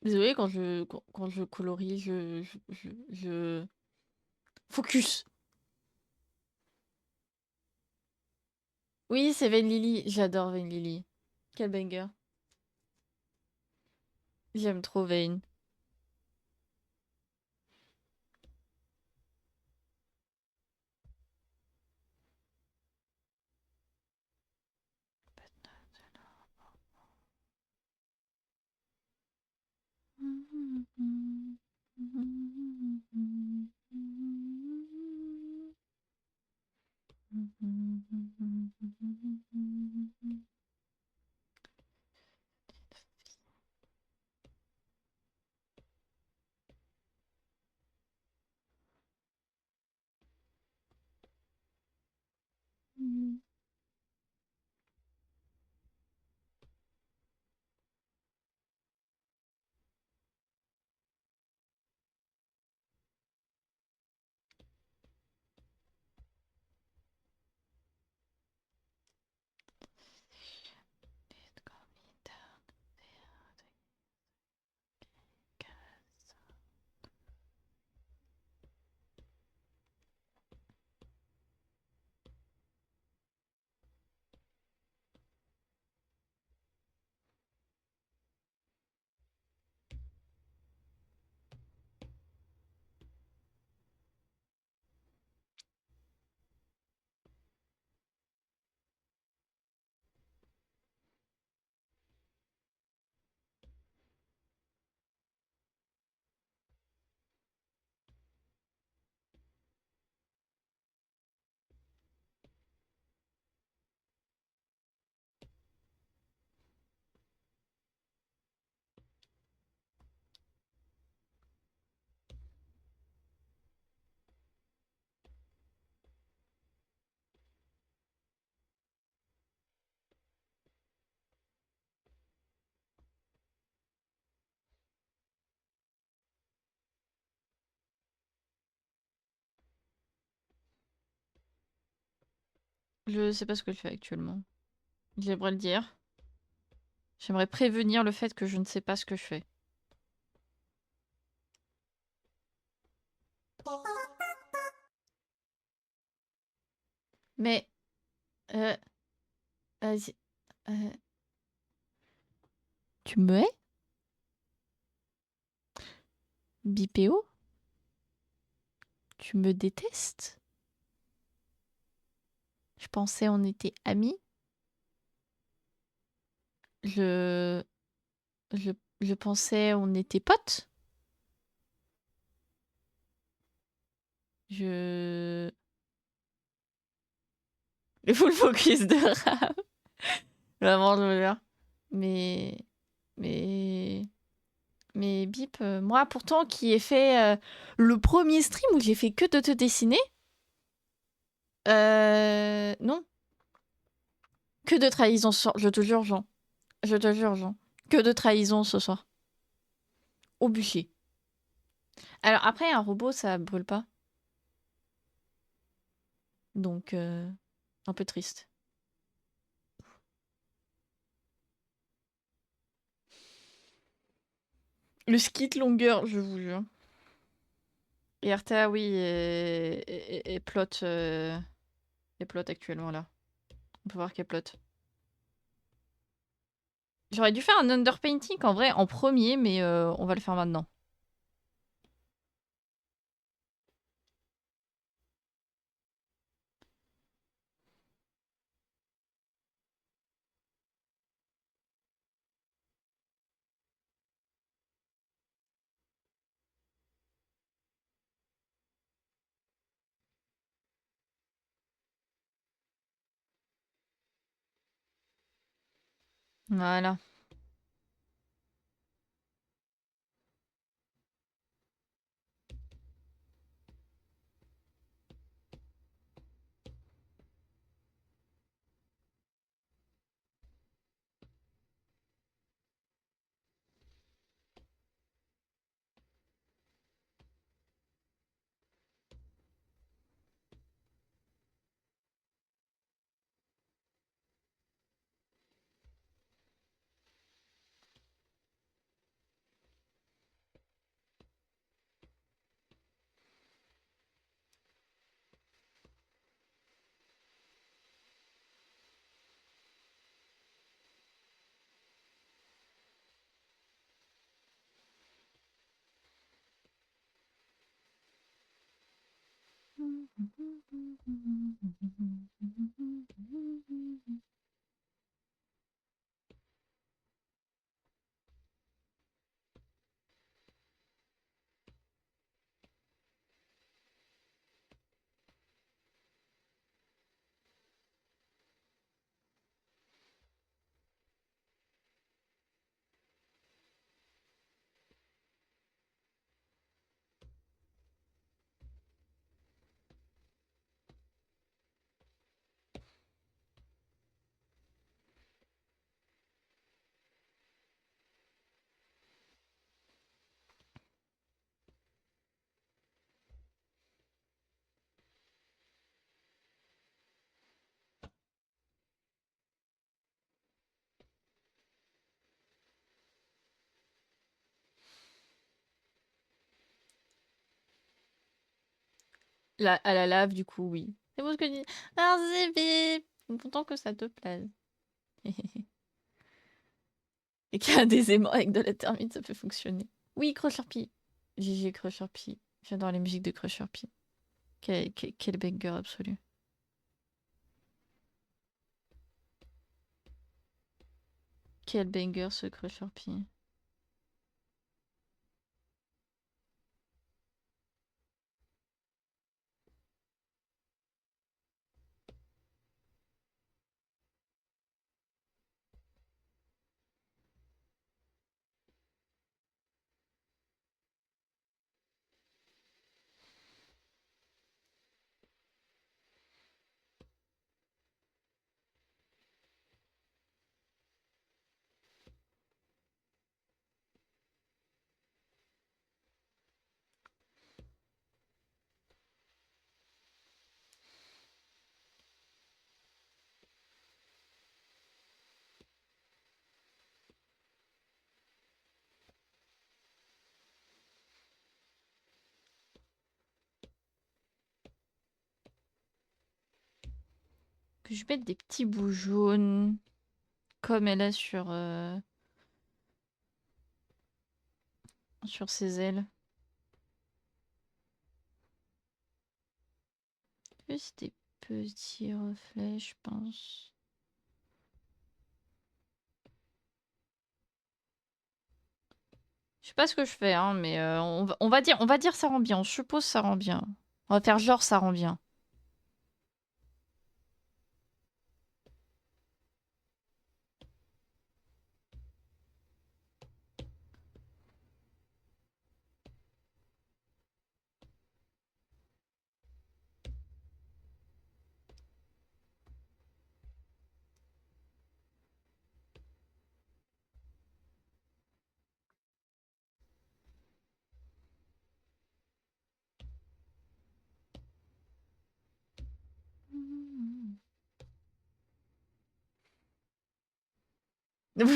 [SPEAKER 1] Désolée, quand je colorie, je... Focus. Oui, c'est Vane Lily. J'adore Vane Lily. Quel banger. J'aime trop Vane. Je sais pas ce que je fais actuellement. J'aimerais le dire. J'aimerais prévenir le fait que je ne sais pas ce que je fais. Mais... Euh... vas-y, euh, tu me hais? Bipéo? Tu me détestes? Je pensais on était amis. Je... Je... Je pensais on était potes. Je... Le full focus de rap. Vraiment, je veux dire. Mais... Mais... Mais Bip, moi pourtant qui ai fait le premier stream où j'ai fait que de te dessiner, non, que de trahison ce soir, je te jure Jean, je te jure Jean, que de trahison ce soir, au bûcher. Alors après un robot ça brûle pas, donc un peu triste. Le skit longueur, je vous jure. Et RTA oui, et plot, et plot actuellement là. On peut voir qu'elle plot. J'aurais dû faire un underpainting en vrai en premier, mais on va le faire maintenant. Voilà. À la lave, du coup, oui. C'est beau ce que tu dis. Merci, Bip. Je suis content que ça te plaise. Et qu'il y a des aimants avec de la thermite, ça peut fonctionner. Oui, Crusherpie. GG Crusherpie. J'adore les musiques de Crusherpie. Quel banger absolu. Quel banger ce Crusherpie. Que je mette des petits bouts jaunes. Comme elle a sur ses ailes. Juste des petits reflets, je pense. Je sais pas ce que je fais, hein, mais on va dire ça rend bien. On suppose ça rend bien. On va faire genre ça rend bien.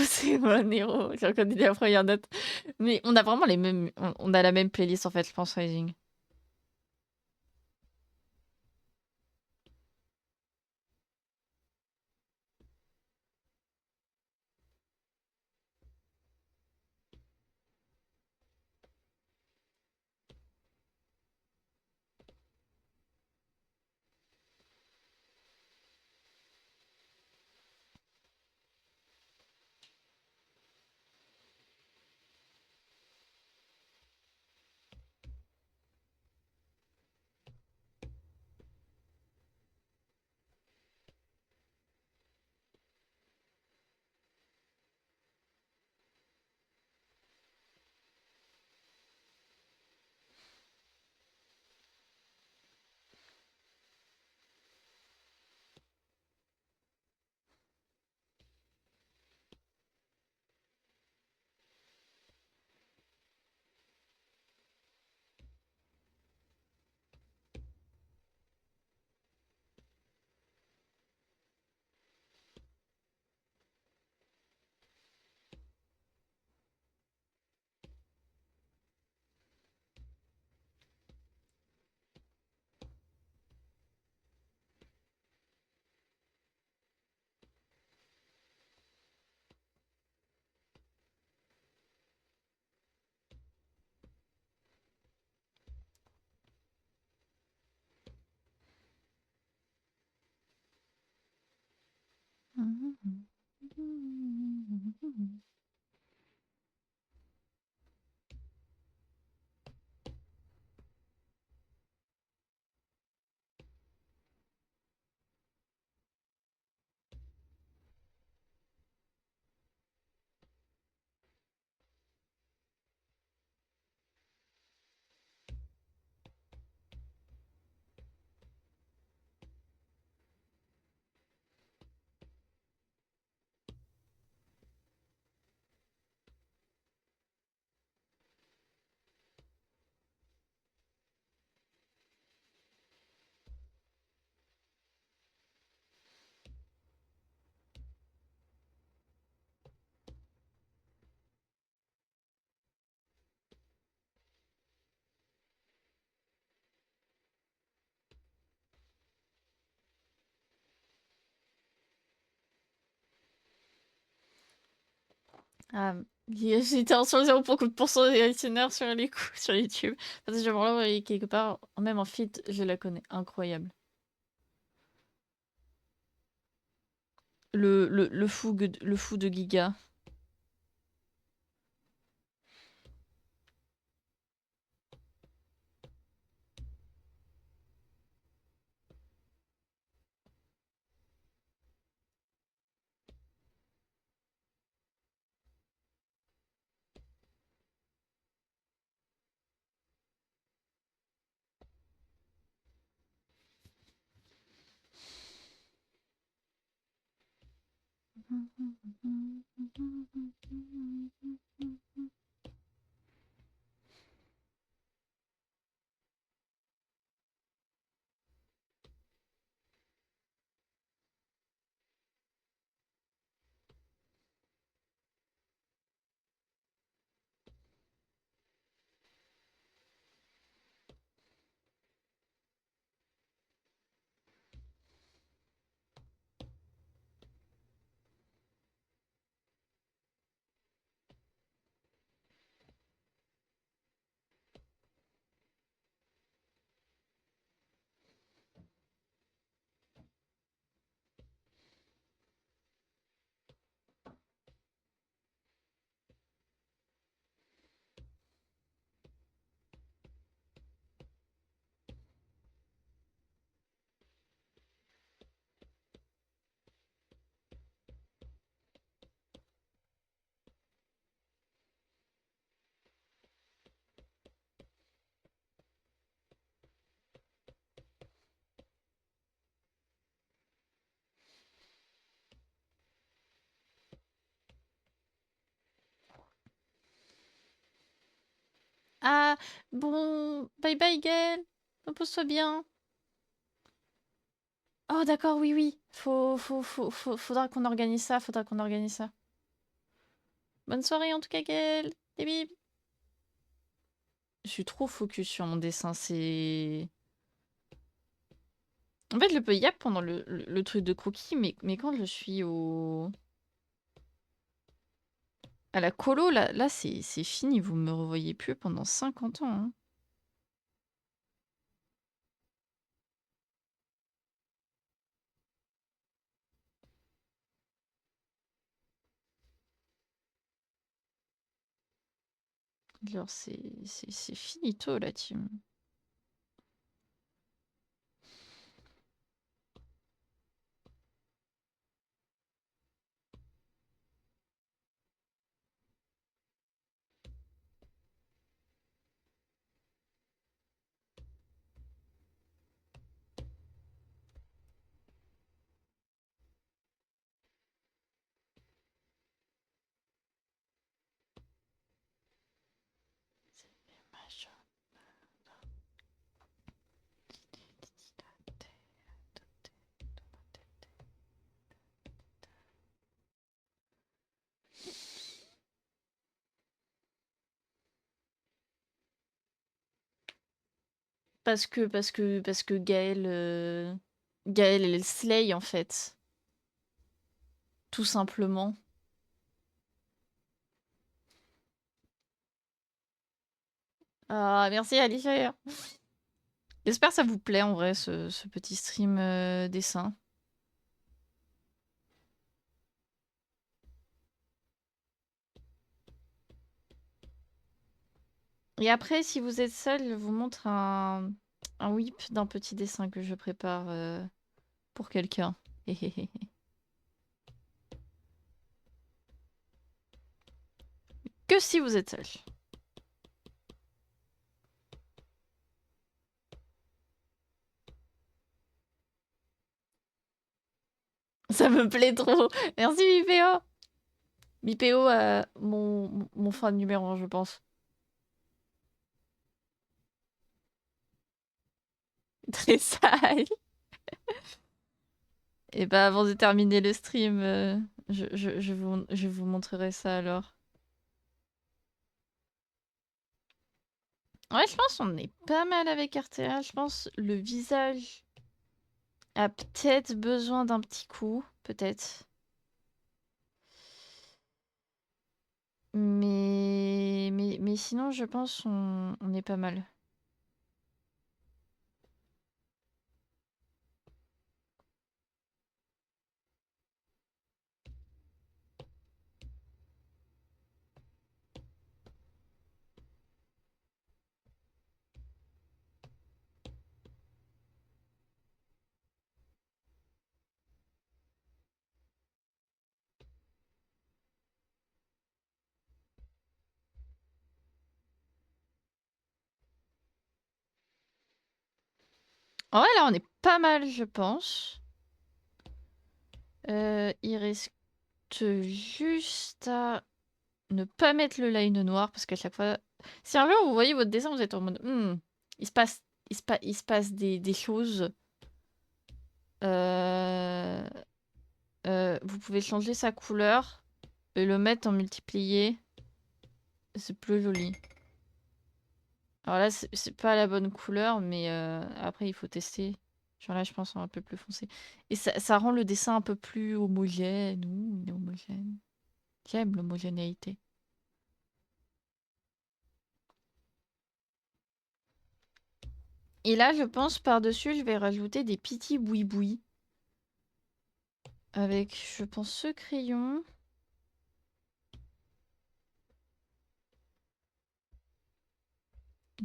[SPEAKER 1] C'est mon héros. J'en connais des après, il y en a. Mais on a vraiment les mêmes. On a la même playlist en fait, je pense, Rising. Ah, j'étais en sur 0% des listeners sur les coups sur YouTube. Parce que je me quelque part, même en feat, je la connais. Incroyable. Le fou de Giga. Bon, bye bye Gaël. Repose-toi bien. Oh d'accord, oui, oui. Faudra qu'on organise ça, faudra qu'on organise ça. Bonne soirée en tout cas Gaël. Des bibes. Je suis trop focus sur mon dessin, c'est... En fait, je peux yap pendant le truc de croquis, mais quand je suis au... à la colo, là c'est fini, vous me revoyez plus pendant 50 ans. Hein. Genre, c'est finito, la team. Parce que Gaël... Gaël, elle slay, en fait. Tout simplement. Ah, merci Alicia. J'espère que ça vous plaît, en vrai, ce petit stream dessin. Et après, si vous êtes seul, je vous montre un whip d'un petit dessin que je prépare pour quelqu'un. Que si vous êtes seul. Ça me plaît trop. Merci Mipéo. Mipéo, mon fan numéro 1, je pense. Très sale. Et bah avant de terminer le stream, je vous montrerai ça alors. Ouais, je pense qu'on est pas mal avec RTA. Je pense le visage a peut-être besoin d'un petit coup, peut-être. Mais sinon, je pense on est pas mal. En vrai, là, on est pas mal, je pense. Il reste juste à ne pas mettre le line noir parce qu'à chaque fois, si un jour vous voyez votre dessin, vous êtes en mode, il se passe, il se passe des choses. Euh, vous pouvez changer sa couleur et le mettre en multiplié. C'est plus joli. Alors là, c'est pas la bonne couleur, mais après, il faut tester. Genre là, je pense un peu plus foncé. Et ça rend le dessin un peu plus homogène. Ouh, il est homogène. J'aime l'homogénéité. Et là, je pense par-dessus, je vais rajouter des petits boui-boui. Avec, je pense, ce crayon.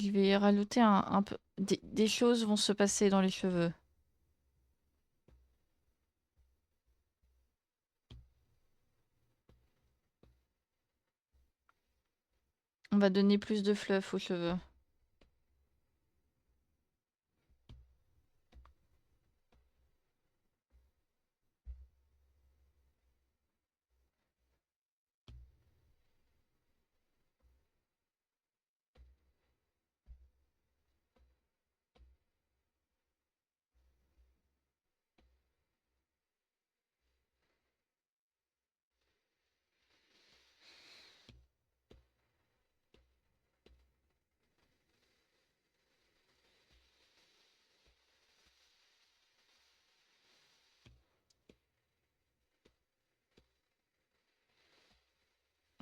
[SPEAKER 1] Je vais rajouter un peu... Des choses vont se passer dans les cheveux. On va donner plus de fluff aux cheveux.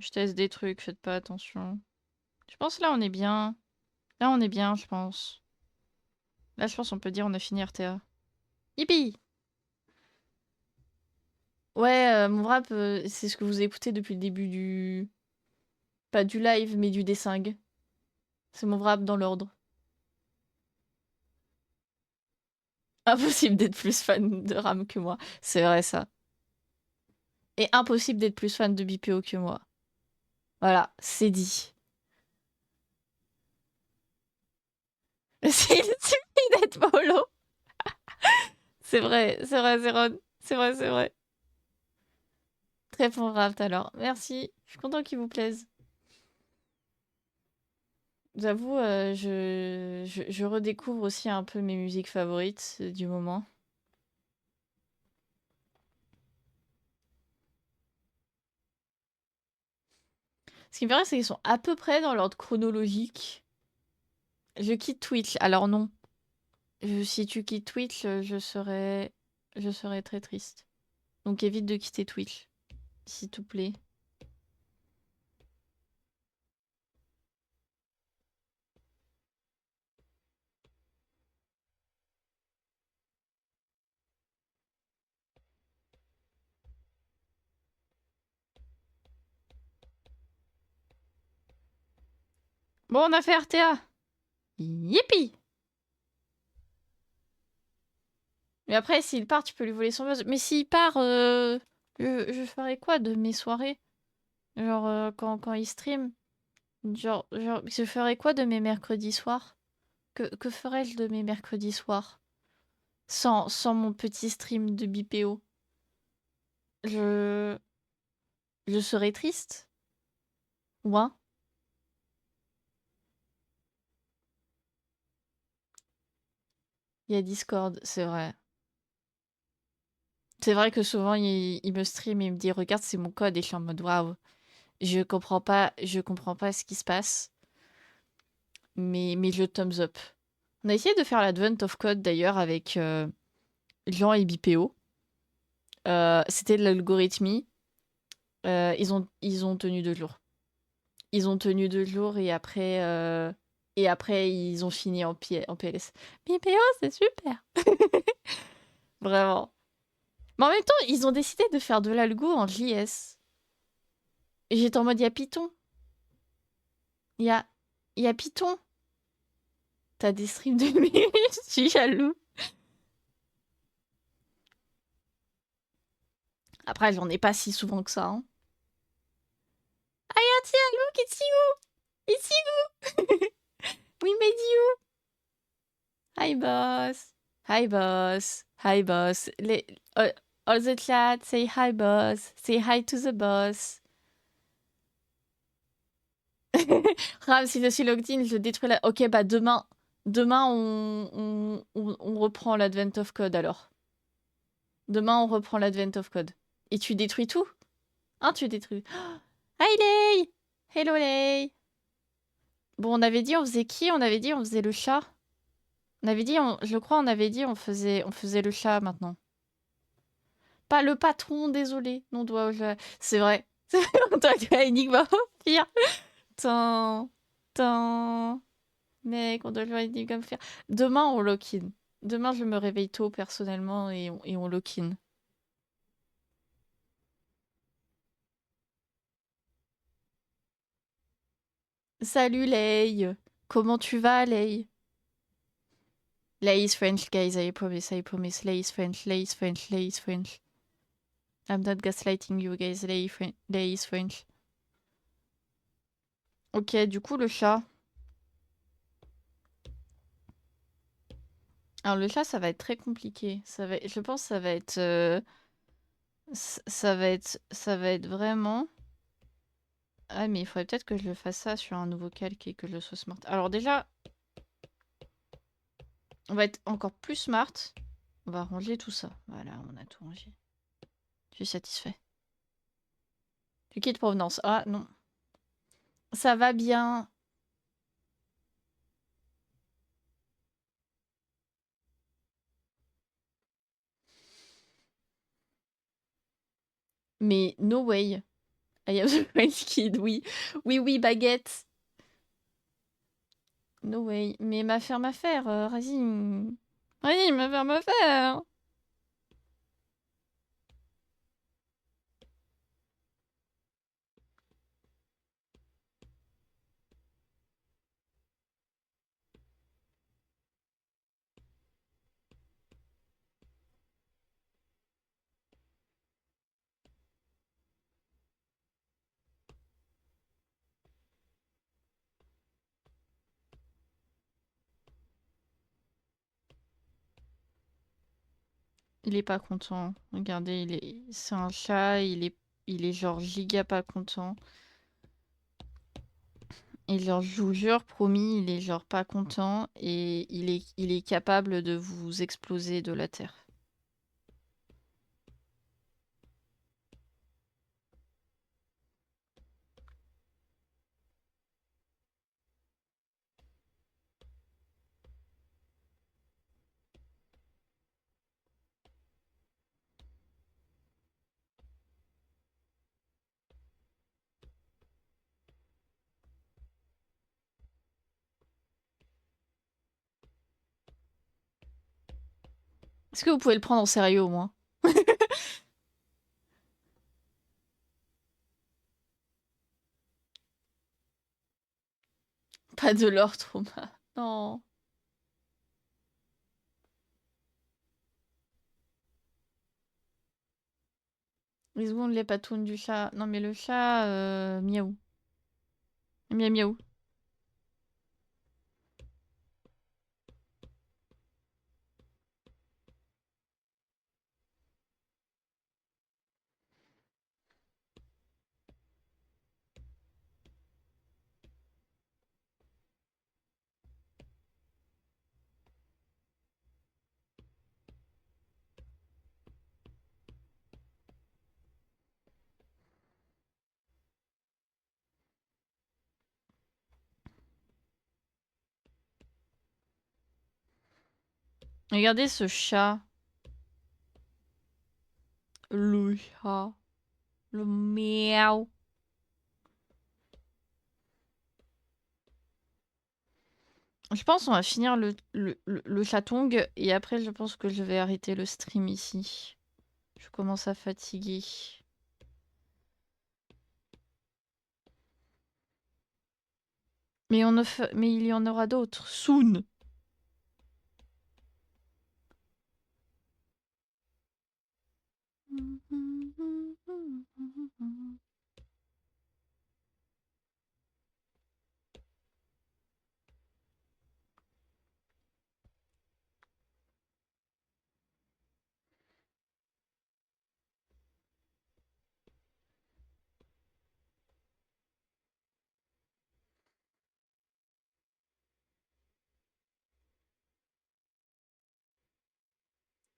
[SPEAKER 1] Je teste des trucs, faites pas attention. Je pense là on est bien. Là on est bien, je pense. Là je pense on peut dire on a fini RTA. Yippee! Ouais, mon rap, c'est ce que vous écoutez depuis le début du... Pas du live, mais du dessin. C'est mon rap dans l'ordre. Impossible d'être plus fan de Ram que moi. C'est vrai ça. Et impossible d'être plus fan de BPO que moi. Voilà, c'est dit. Il suffit d'être mollo. C'est vrai, Zéron. C'est vrai, c'est vrai. Très bon rap alors. Merci. Je suis content qu'il vous plaise. J'avoue, je redécouvre aussi un peu mes musiques favorites du moment. Ce qui me paraît, c'est qu'ils sont à peu près dans l'ordre chronologique. Je quitte Twitch. Alors non. Si tu quittes Twitch, je serais très triste. Donc évite de quitter Twitch, s'il te plaît. Bon, on a fait RTA. Yippee! Mais après, s'il part, tu peux lui voler son buzz. Mais s'il part, je ferais quoi de mes soirées? Genre, quand il stream? Genre, je ferais quoi de mes mercredis soirs? Que ferais-je de mes mercredis soirs? Sans mon petit stream de BPO? Je... Je serais triste? Ouais. Il y a Discord, c'est vrai. C'est vrai que souvent, il me stream et il me dit, regarde, c'est mon code. Et je suis en mode, waouh, je comprends pas ce qui se passe. Mais je thumbs up. On a essayé de faire l'Advent of Code d'ailleurs avec Jean et BPO. C'était de l'algorithmie. Ils ont tenu 2 jours. Ils ont tenu 2 jours et après ils ont fini en PLS. BPO, c'est super. Vraiment. Mais en même temps, ils ont décidé de faire de l'algo en JS. Et j'étais en mode, il y a Python. Il y a, il y a Python. T'as des streams de minutes, je suis jaloux. Après, j'en ai pas si souvent que ça. Hein. Ah, tiens, look, it's you! It's you! We made you! Hi, boss! Hi, boss! Hi, boss! All the chat, say hi, boss! Say hi to the boss! Ram, si je suis logged in, je détruis la... Ok, bah demain on reprend l'Advent of Code alors. Demain, on reprend l'Advent of Code. Et tu détruis tout? Hein, tu détruis. Hi, Lay! Hello, Lay! Bon, on avait dit on faisait qui? On avait dit on faisait le chat. On avait dit, je crois, on avait dit on faisait le chat maintenant. Pas le patron, désolé. Non, c'est vrai. On doit jouer à Enigma au pire. Tant, tant. Mec, on doit jouer à Enigma au pire. Demain, on lock-in. Demain, je me réveille tôt personnellement et on lock-in. Salut, Lay. Comment tu vas, Lay? Lay is French, guys. I promise, I promise. Lay is French, Lay is French, Lay is French. I'm not gaslighting you, guys. Lay is French. Ok, du coup, le chat. Alors, le chat, ça va être très compliqué. Je pense que ça va être... ça va être vraiment... Ah, mais il faudrait peut-être que je le fasse ça sur un nouveau calque et que je sois smart. Alors déjà, on va être encore plus smart. On va ranger tout ça. Voilà, on a tout rangé. Je suis satisfait. Tu quittes provenance. Ah, non. Ça va bien. Mais no way. I am the French kid, oui. Oui, oui, baguette. No way. Mais ma faire, Razine. Oui, ma faire. Il est pas content. Regardez, c'est un chat, il est genre giga pas content. Et genre, je vous jure, promis, il est genre pas content et il est capable de vous exploser de la terre. Est-ce que vous pouvez le prendre en sérieux au moins? Pas de leur trauma. Non. Les secondes, les patounes du chat. Non, mais le chat, miaou. Miaou miaou. Regardez ce chat. Le chat. Le miaou. Je pense qu'on va finir le chatong et après je pense que je vais arrêter le stream ici. Je commence à fatiguer. Mais, mais il y en aura d'autres. Soon.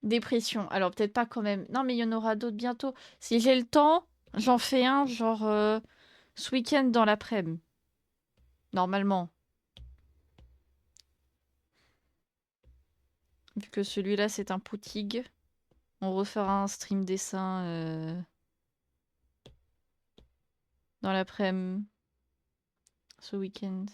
[SPEAKER 1] Dépression. Alors peut-être pas quand même. Non mais il y en aura d'autres bientôt. Si j'ai le temps, j'en fais un genre ce week-end dans l'après-midi. Normalement. Vu que celui-là c'est un poutig. On refera un stream dessin dans l'après-midi. Ce week-end.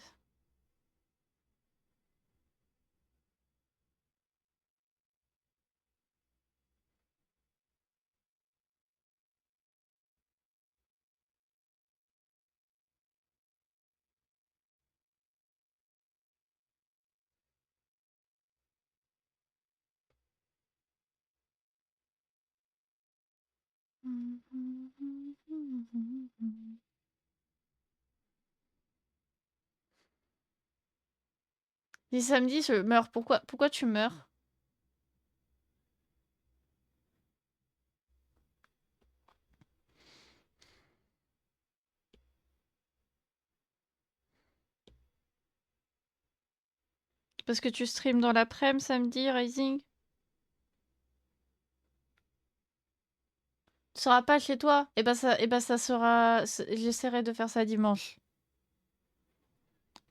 [SPEAKER 1] Si samedi je meurs, pourquoi tu meurs? Parce que tu streams dans l'après-midi samedi, Rising? Tu seras pas chez toi? Et ben ça sera. J'essaierai de faire ça dimanche.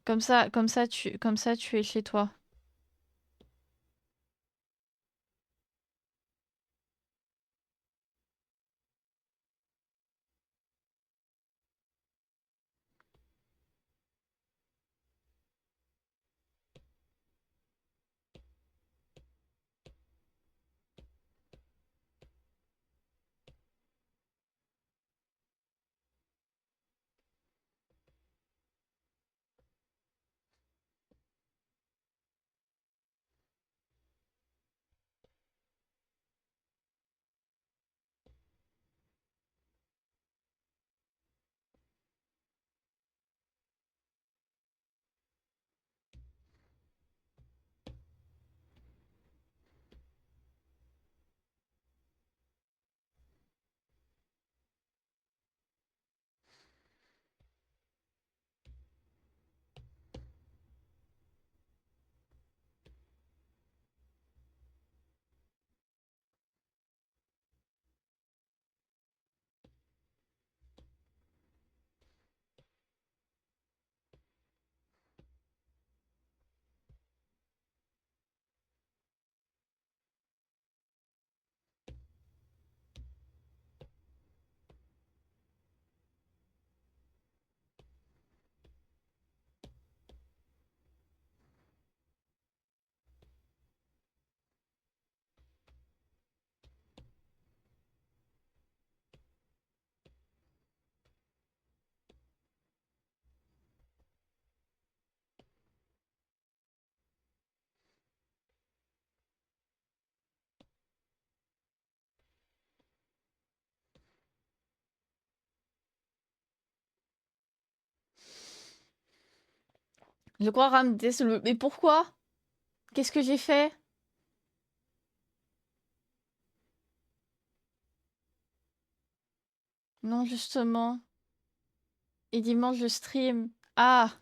[SPEAKER 1] Comme ça, tu es chez toi. Je crois Ram Mais pourquoi? Qu'est-ce que j'ai fait? Non, justement. Et dimanche, je stream. Ah!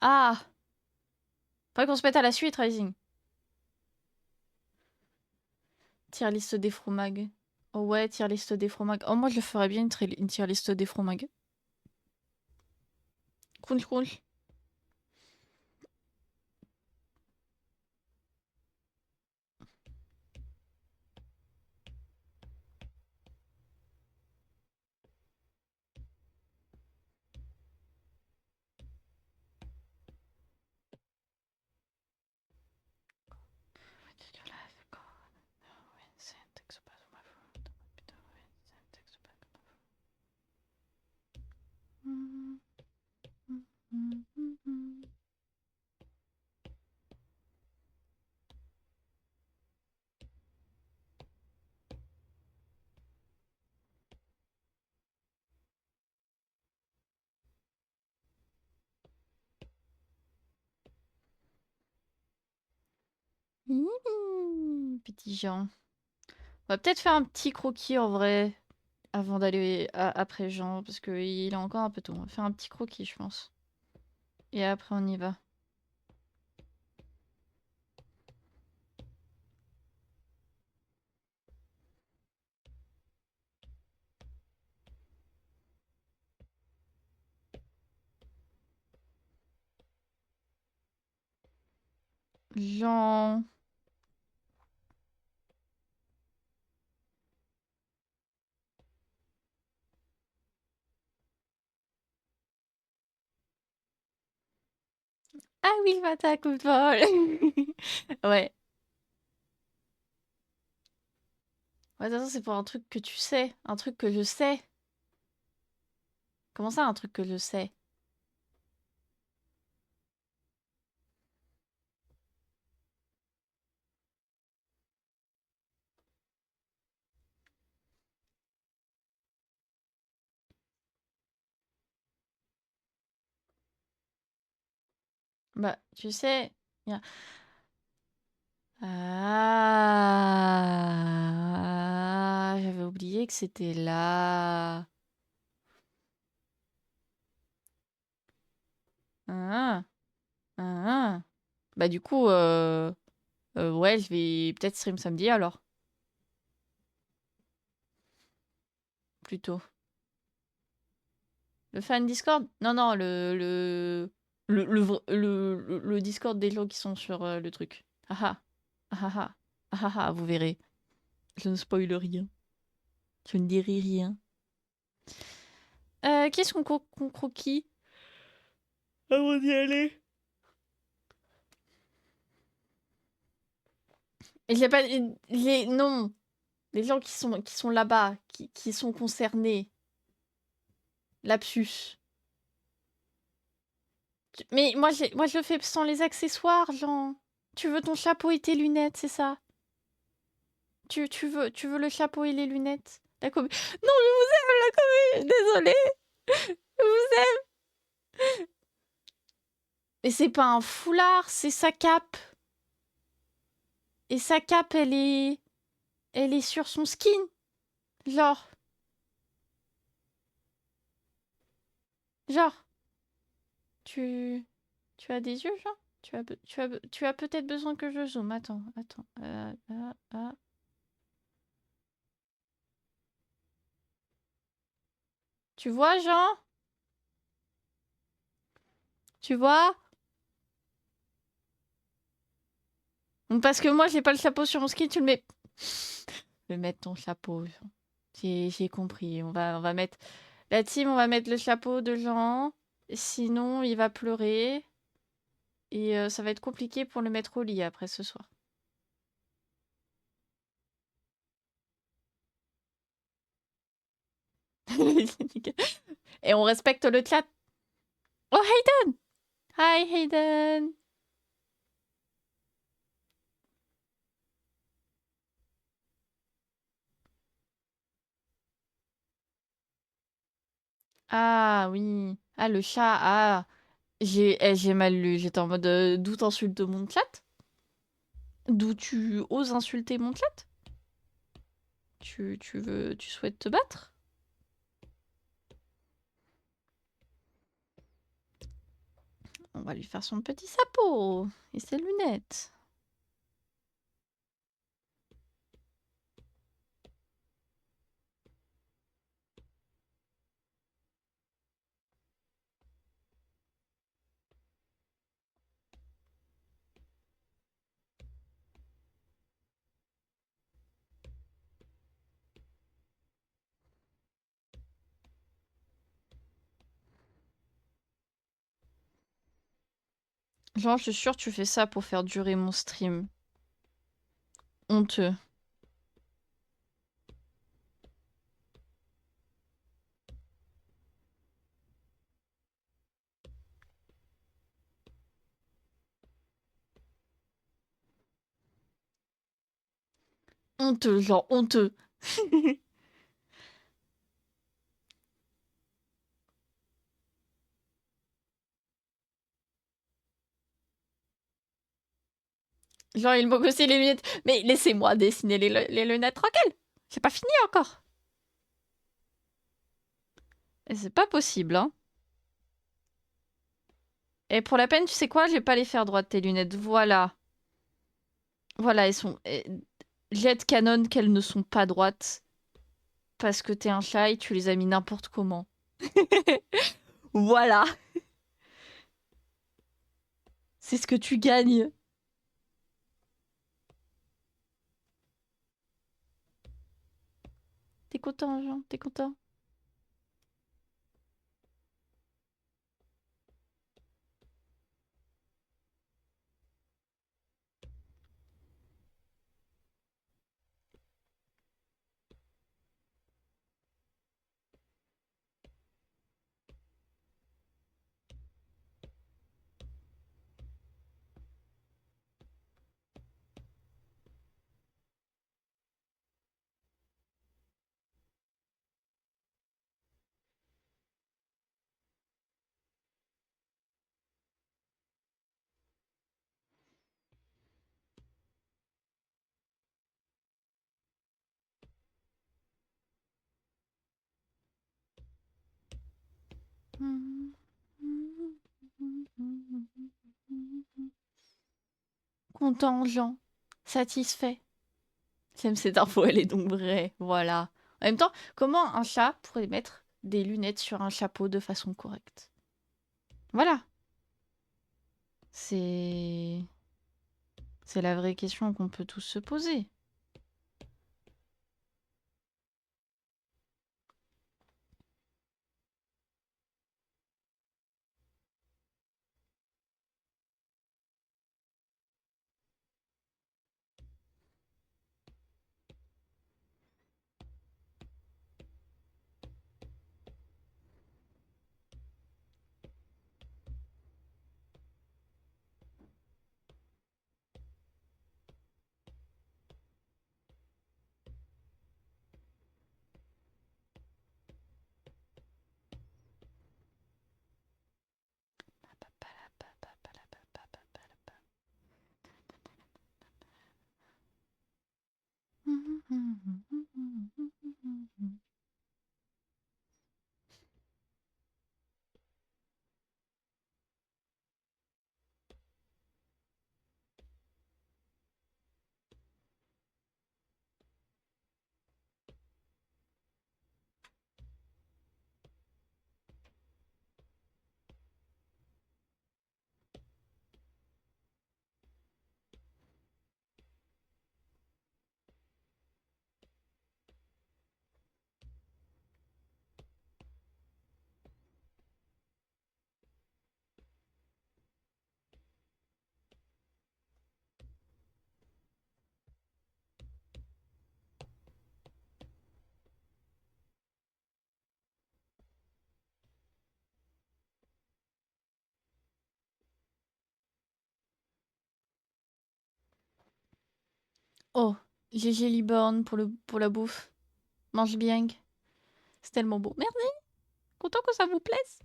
[SPEAKER 1] Ah! Faudrait qu'on se mette à la suite, Rising. Tier liste des fromags. Oh ouais, tier liste des fromags. Oh, moi, je le ferais bien, une tier liste des fromags. Crunch, crunch. Petit Jean. On va peut-être faire un petit croquis en vrai avant d'aller après Jean parce qu'il est encore un peu tôt. On va faire un petit croquis, je pense. Et après, on y va. Jean. Ah oui, va ta coup de vol. Ouais. Ouais, de toute façon, c'est pour un truc que tu sais. Un truc que je sais. Comment ça, un truc que je sais? Bah, tu sais. y a- Ah, j'avais oublié que c'était là. Ah, ah. Bah, du coup, ouais, je vais peut-être stream samedi alors. Plutôt. Le fan Discord? Non, non, le Discord des gens qui sont sur le truc. Ah ah. Ah ah ah. Ah ah ah, vous verrez. Je ne spoil rien. Je ne dirai rien. Qu'est-ce qu'on croquis? Avant d'y aller. Et j'ai pas. Non. Les gens qui sont là-bas, qui sont concernés. Lapsus. Mais moi, je le fais sans les accessoires, Jean. Tu veux ton chapeau et tes lunettes, c'est ça? Tu veux le chapeau et les lunettes? La com... Non, je vous aime, la com... Désolée. Je vous aime. Mais c'est pas un foulard, c'est sa cape. Et sa cape, elle est sur son skin. Genre. Genre. Tu... Tu as des yeux, genre? Tu as peut-être besoin que je zoome. Attends, attends. Tu vois, Jean? Tu vois? Parce que moi, j'ai pas le chapeau sur mon ski, tu le mets. Je vais mettre ton chapeau, Jean. J'ai compris. On va mettre. La team, on va mettre le chapeau de Jean. Sinon, il va pleurer. Et ça va être compliqué pour le mettre au lit après ce soir. Et on respecte le chat. Oh, Hayden! Hi, Hayden! Ah oui. Ah, le chat. Ah. J'ai mal lu. J'étais en mode d'où t'insultes mon chat? D'où tu oses insulter mon chat? Tu souhaites te battre? On va lui faire son petit sapot et ses lunettes. Genre, je suis sûre que tu fais ça pour faire durer mon stream. Honteux. Honteux, genre honteux. Genre, il manque aussi les lunettes. Mais laissez-moi dessiner les lunettes tranquilles. J'ai pas fini encore. Et c'est pas possible, hein. Et pour la peine, tu sais quoi? Je vais pas les faire droites, tes lunettes. Voilà. Voilà, elles sont... Jet canon qu'elles ne sont pas droites. Parce que t'es un chat et tu les as mis n'importe comment. Voilà. C'est ce que tu gagnes. T'es content, Jean? T'es content? Content, Jean. Satisfait. J'aime cette info, elle est donc vraie. Voilà. En même temps, comment un chat pourrait mettre des lunettes sur un chapeau de façon correcte? Voilà. C'est... C'est la vraie question qu'on peut tous se poser. Oh, GG Liborne pour la bouffe. Mange bien. C'est tellement beau. Merci. Content que ça vous plaise.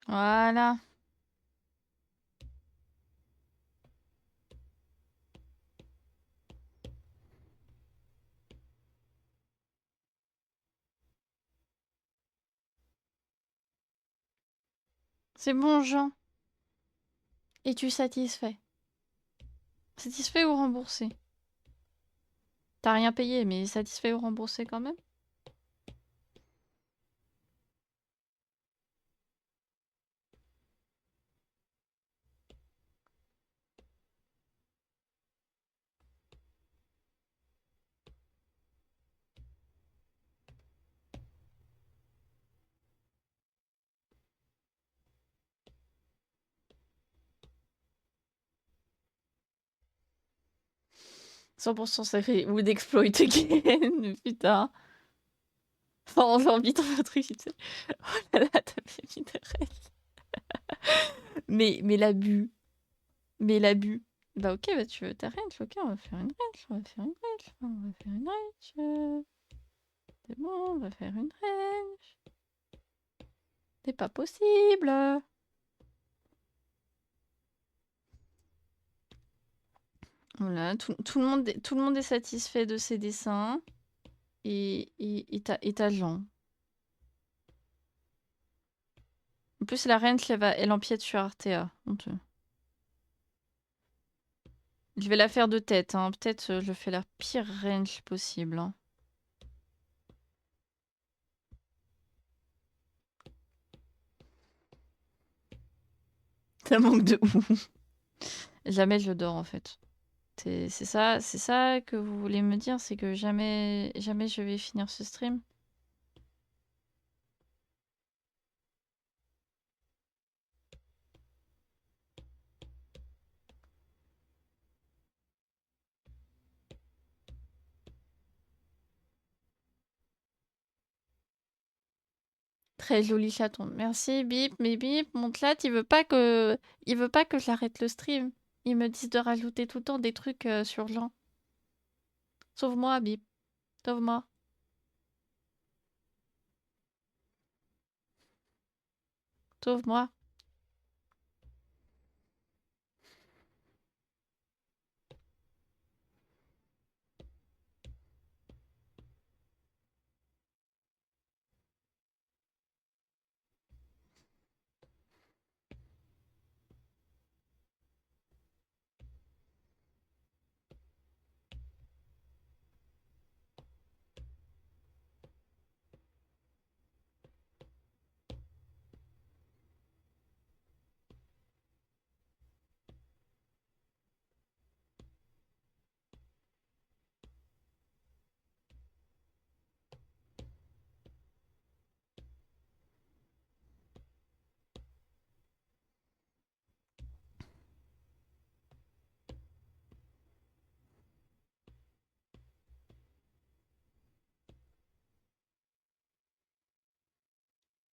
[SPEAKER 1] Voilà. C'est bon, Jean. Es-tu satisfait? Satisfait ou remboursé? T'as rien payé, mais satisfait ou remboursé quand même? 100% sacré. Ou d'exploit again. Putain. Enfin, j'ai envie de faire un truc, tu sais. Oh là là, t'as bien mis de règles. Mais l'abus. Mais l'abus. Bah ok, bah tu veux ta range, ok, on va faire une range, on va faire une range, on va faire une range. C'est bon, on va faire une range. C'est pas possible. Voilà, tout le monde est satisfait de ses dessins. Et t'as Jean. En plus, la range, elle empiète sur Artea. Honteux. Je vais la faire de tête, hein. Peut-être je fais la pire range possible. Hein. Ça manque de ouf. Jamais je dors en fait. C'est ça que vous voulez me dire, c'est que jamais je vais finir ce stream. Très joli chaton. Merci Bip, mais Bip, mon chat, il veut pas que j'arrête le stream. Il me dit de rajouter tout le temps des trucs sur Jean. Sauve-moi Bip, sauve-moi. Sauve-moi.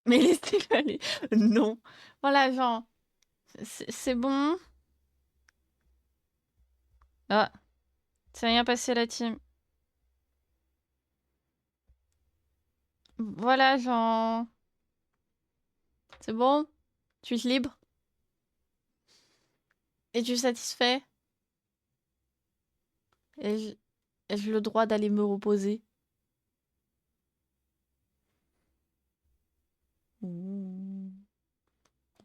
[SPEAKER 1] Mais laissez-le aller. Non. Voilà, Jean. C'est bon. Ah, c'est rien passé la team. Voilà, Jean. C'est bon? Tu es libre? Es-tu satisfait? Ai-je le droit d'aller me reposer? Ouh.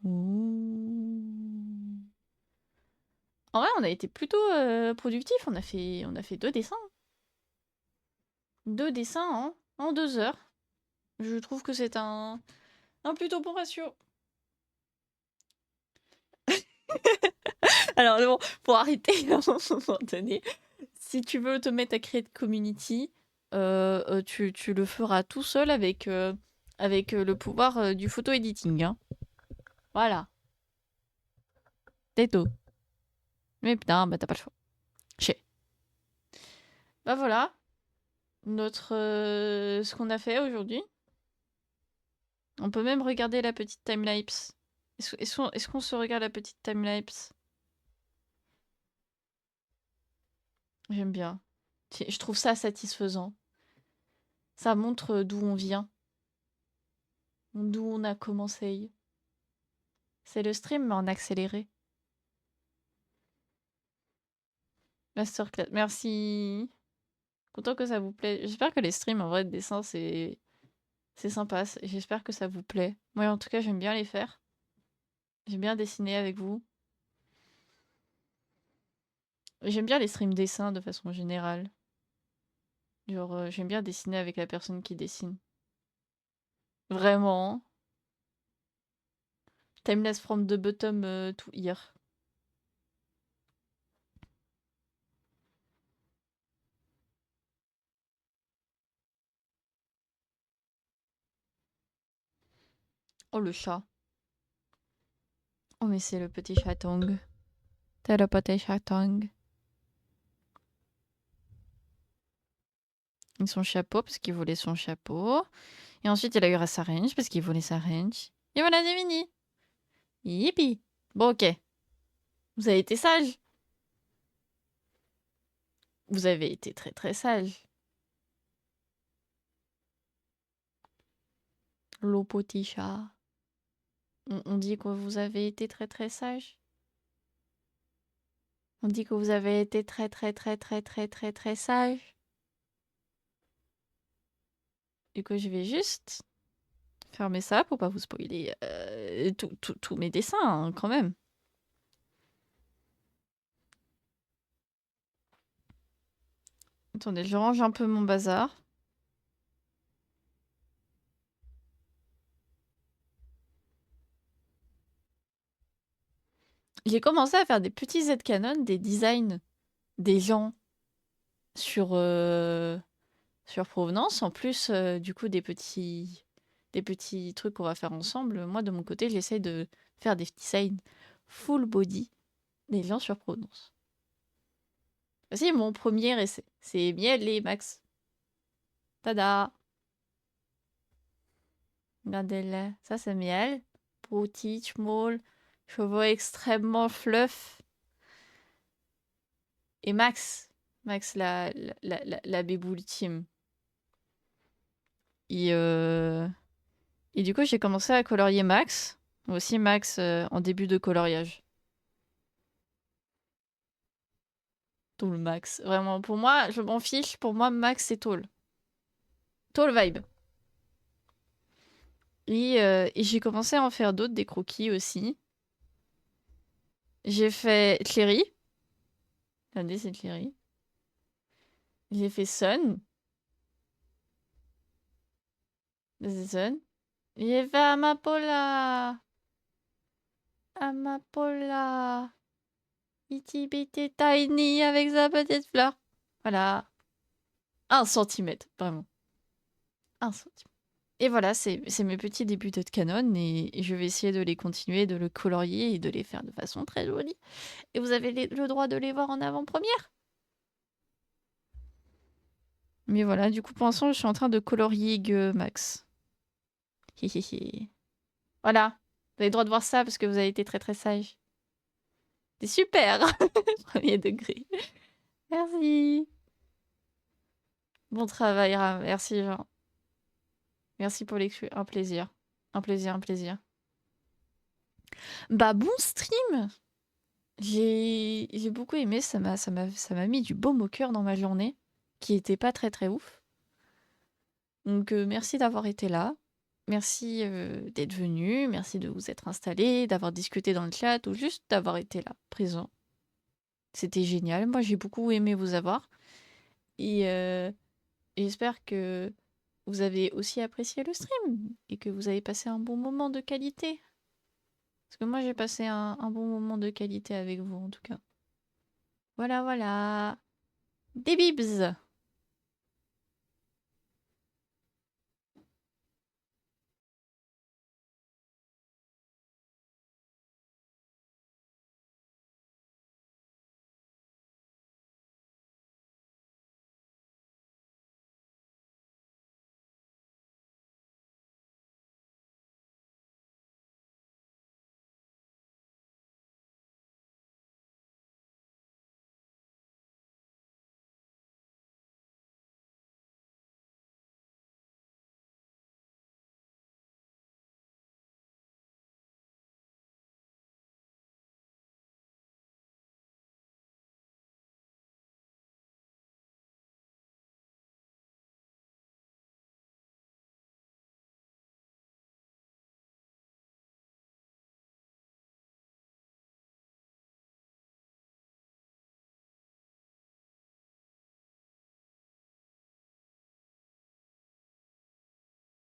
[SPEAKER 1] Ouh. En vrai, on a été plutôt productif. On a fait 2 dessins. 2 dessins en 2 heures. Je trouve que c'est un plutôt bon ratio. Alors, bon, pour arrêter à un moment donné, si tu veux te mettre à créer de community, tu le feras tout seul avec, le pouvoir du photo editing. Hein. Voilà. Teto. Mais putain, bah t'as pas le choix. Chier. Bah voilà. Ce qu'on a fait aujourd'hui. On peut même regarder la petite timelapse. Est-ce qu'on se regarde la petite timelapse? J'aime bien. Je trouve ça satisfaisant. Ça montre d'où on vient, d'où on a commencé. C'est le stream, mais en accéléré. Masterclass. Merci. Content que ça vous plaît. J'espère que les streams en vrai de dessin, c'est sympa. J'espère que ça vous plaît. Moi, en tout cas, j'aime bien les faire. J'aime bien dessiner avec vous. J'aime bien les streams dessins de façon générale. Genre, j'aime bien dessiner avec la personne qui dessine. Vraiment. Timeless from the bottom to here. Oh, le chat. Oh, mais c'est le petit chatong. C'est le petit chatong. Et son chapeau, parce qu'il voulait son chapeau. Et ensuite, il a eu sa range, parce qu'il voulait sa range. Et voilà, c'est fini. Yippee. Bon, ok. Vous avez été sage. Vous avez été très très sage. Le petit chat. On dit que vous avez été très très sage. On dit que vous avez été très très très très très très très sage. Du coup, je vais juste fermer ça pour pas vous spoiler tous mes dessins, hein, quand même. Attendez, je range un peu mon bazar. J'ai commencé à faire des petits Z-Canon, des designs des gens sur, sur Provenance. En plus, du coup, des petits trucs qu'on va faire ensemble. Moi, de mon côté, j'essaie de faire des designs full body des gens sur Provenance. Voici mon premier essai. C'est Miel et Max. Tada! Regardez-le. Ça, c'est Miel. Petit, small, cheveux extrêmement fluff. Et Max. Max, la bébou ultime. Et, et du coup, j'ai commencé à colorier Max. Aussi Max en début de coloriage. Tool Max. Vraiment, pour moi, je m'en fiche. Pour moi, Max, c'est Tool. Tool vibe. Et j'ai commencé à en faire d'autres, des croquis aussi. J'ai fait Cléry. Regardez, c'est Cléry. J'ai fait Sun. C'est Sun. J'ai fait Amapola. Amapola. Itty bitty tiny avec sa petite fleur. Voilà. 1 centimètre, vraiment. 1 centimètre. Et voilà, c'est mes petits débuts de canon et je vais essayer de les continuer, de le colorier et de les faire de façon très jolie. Et vous avez le droit de les voir en avant-première. Mais voilà, du coup, pour l'instant, je suis en train de colorier Max. Hihihi. Voilà. Vous avez le droit de voir ça parce que vous avez été très très sage. C'est super. Premier degré. Merci. Bon travail, Ram. Merci, Jean. Merci pour l'exclu. Un plaisir. Un plaisir, un plaisir. Bah, bon stream. J'ai beaucoup aimé. Ça m'a mis du baume au cœur dans ma journée, qui était pas très très ouf. Donc, merci d'avoir été là. Merci d'être venu. Merci de vous être installé, d'avoir discuté dans le chat ou juste d'avoir été là, présent. C'était génial. Moi, j'ai beaucoup aimé vous avoir. Et j'espère que vous avez aussi apprécié le stream et que vous avez passé un bon moment de qualité. Parce que moi, j'ai passé un bon moment de qualité avec vous, en tout cas. Voilà, voilà. Des bibs!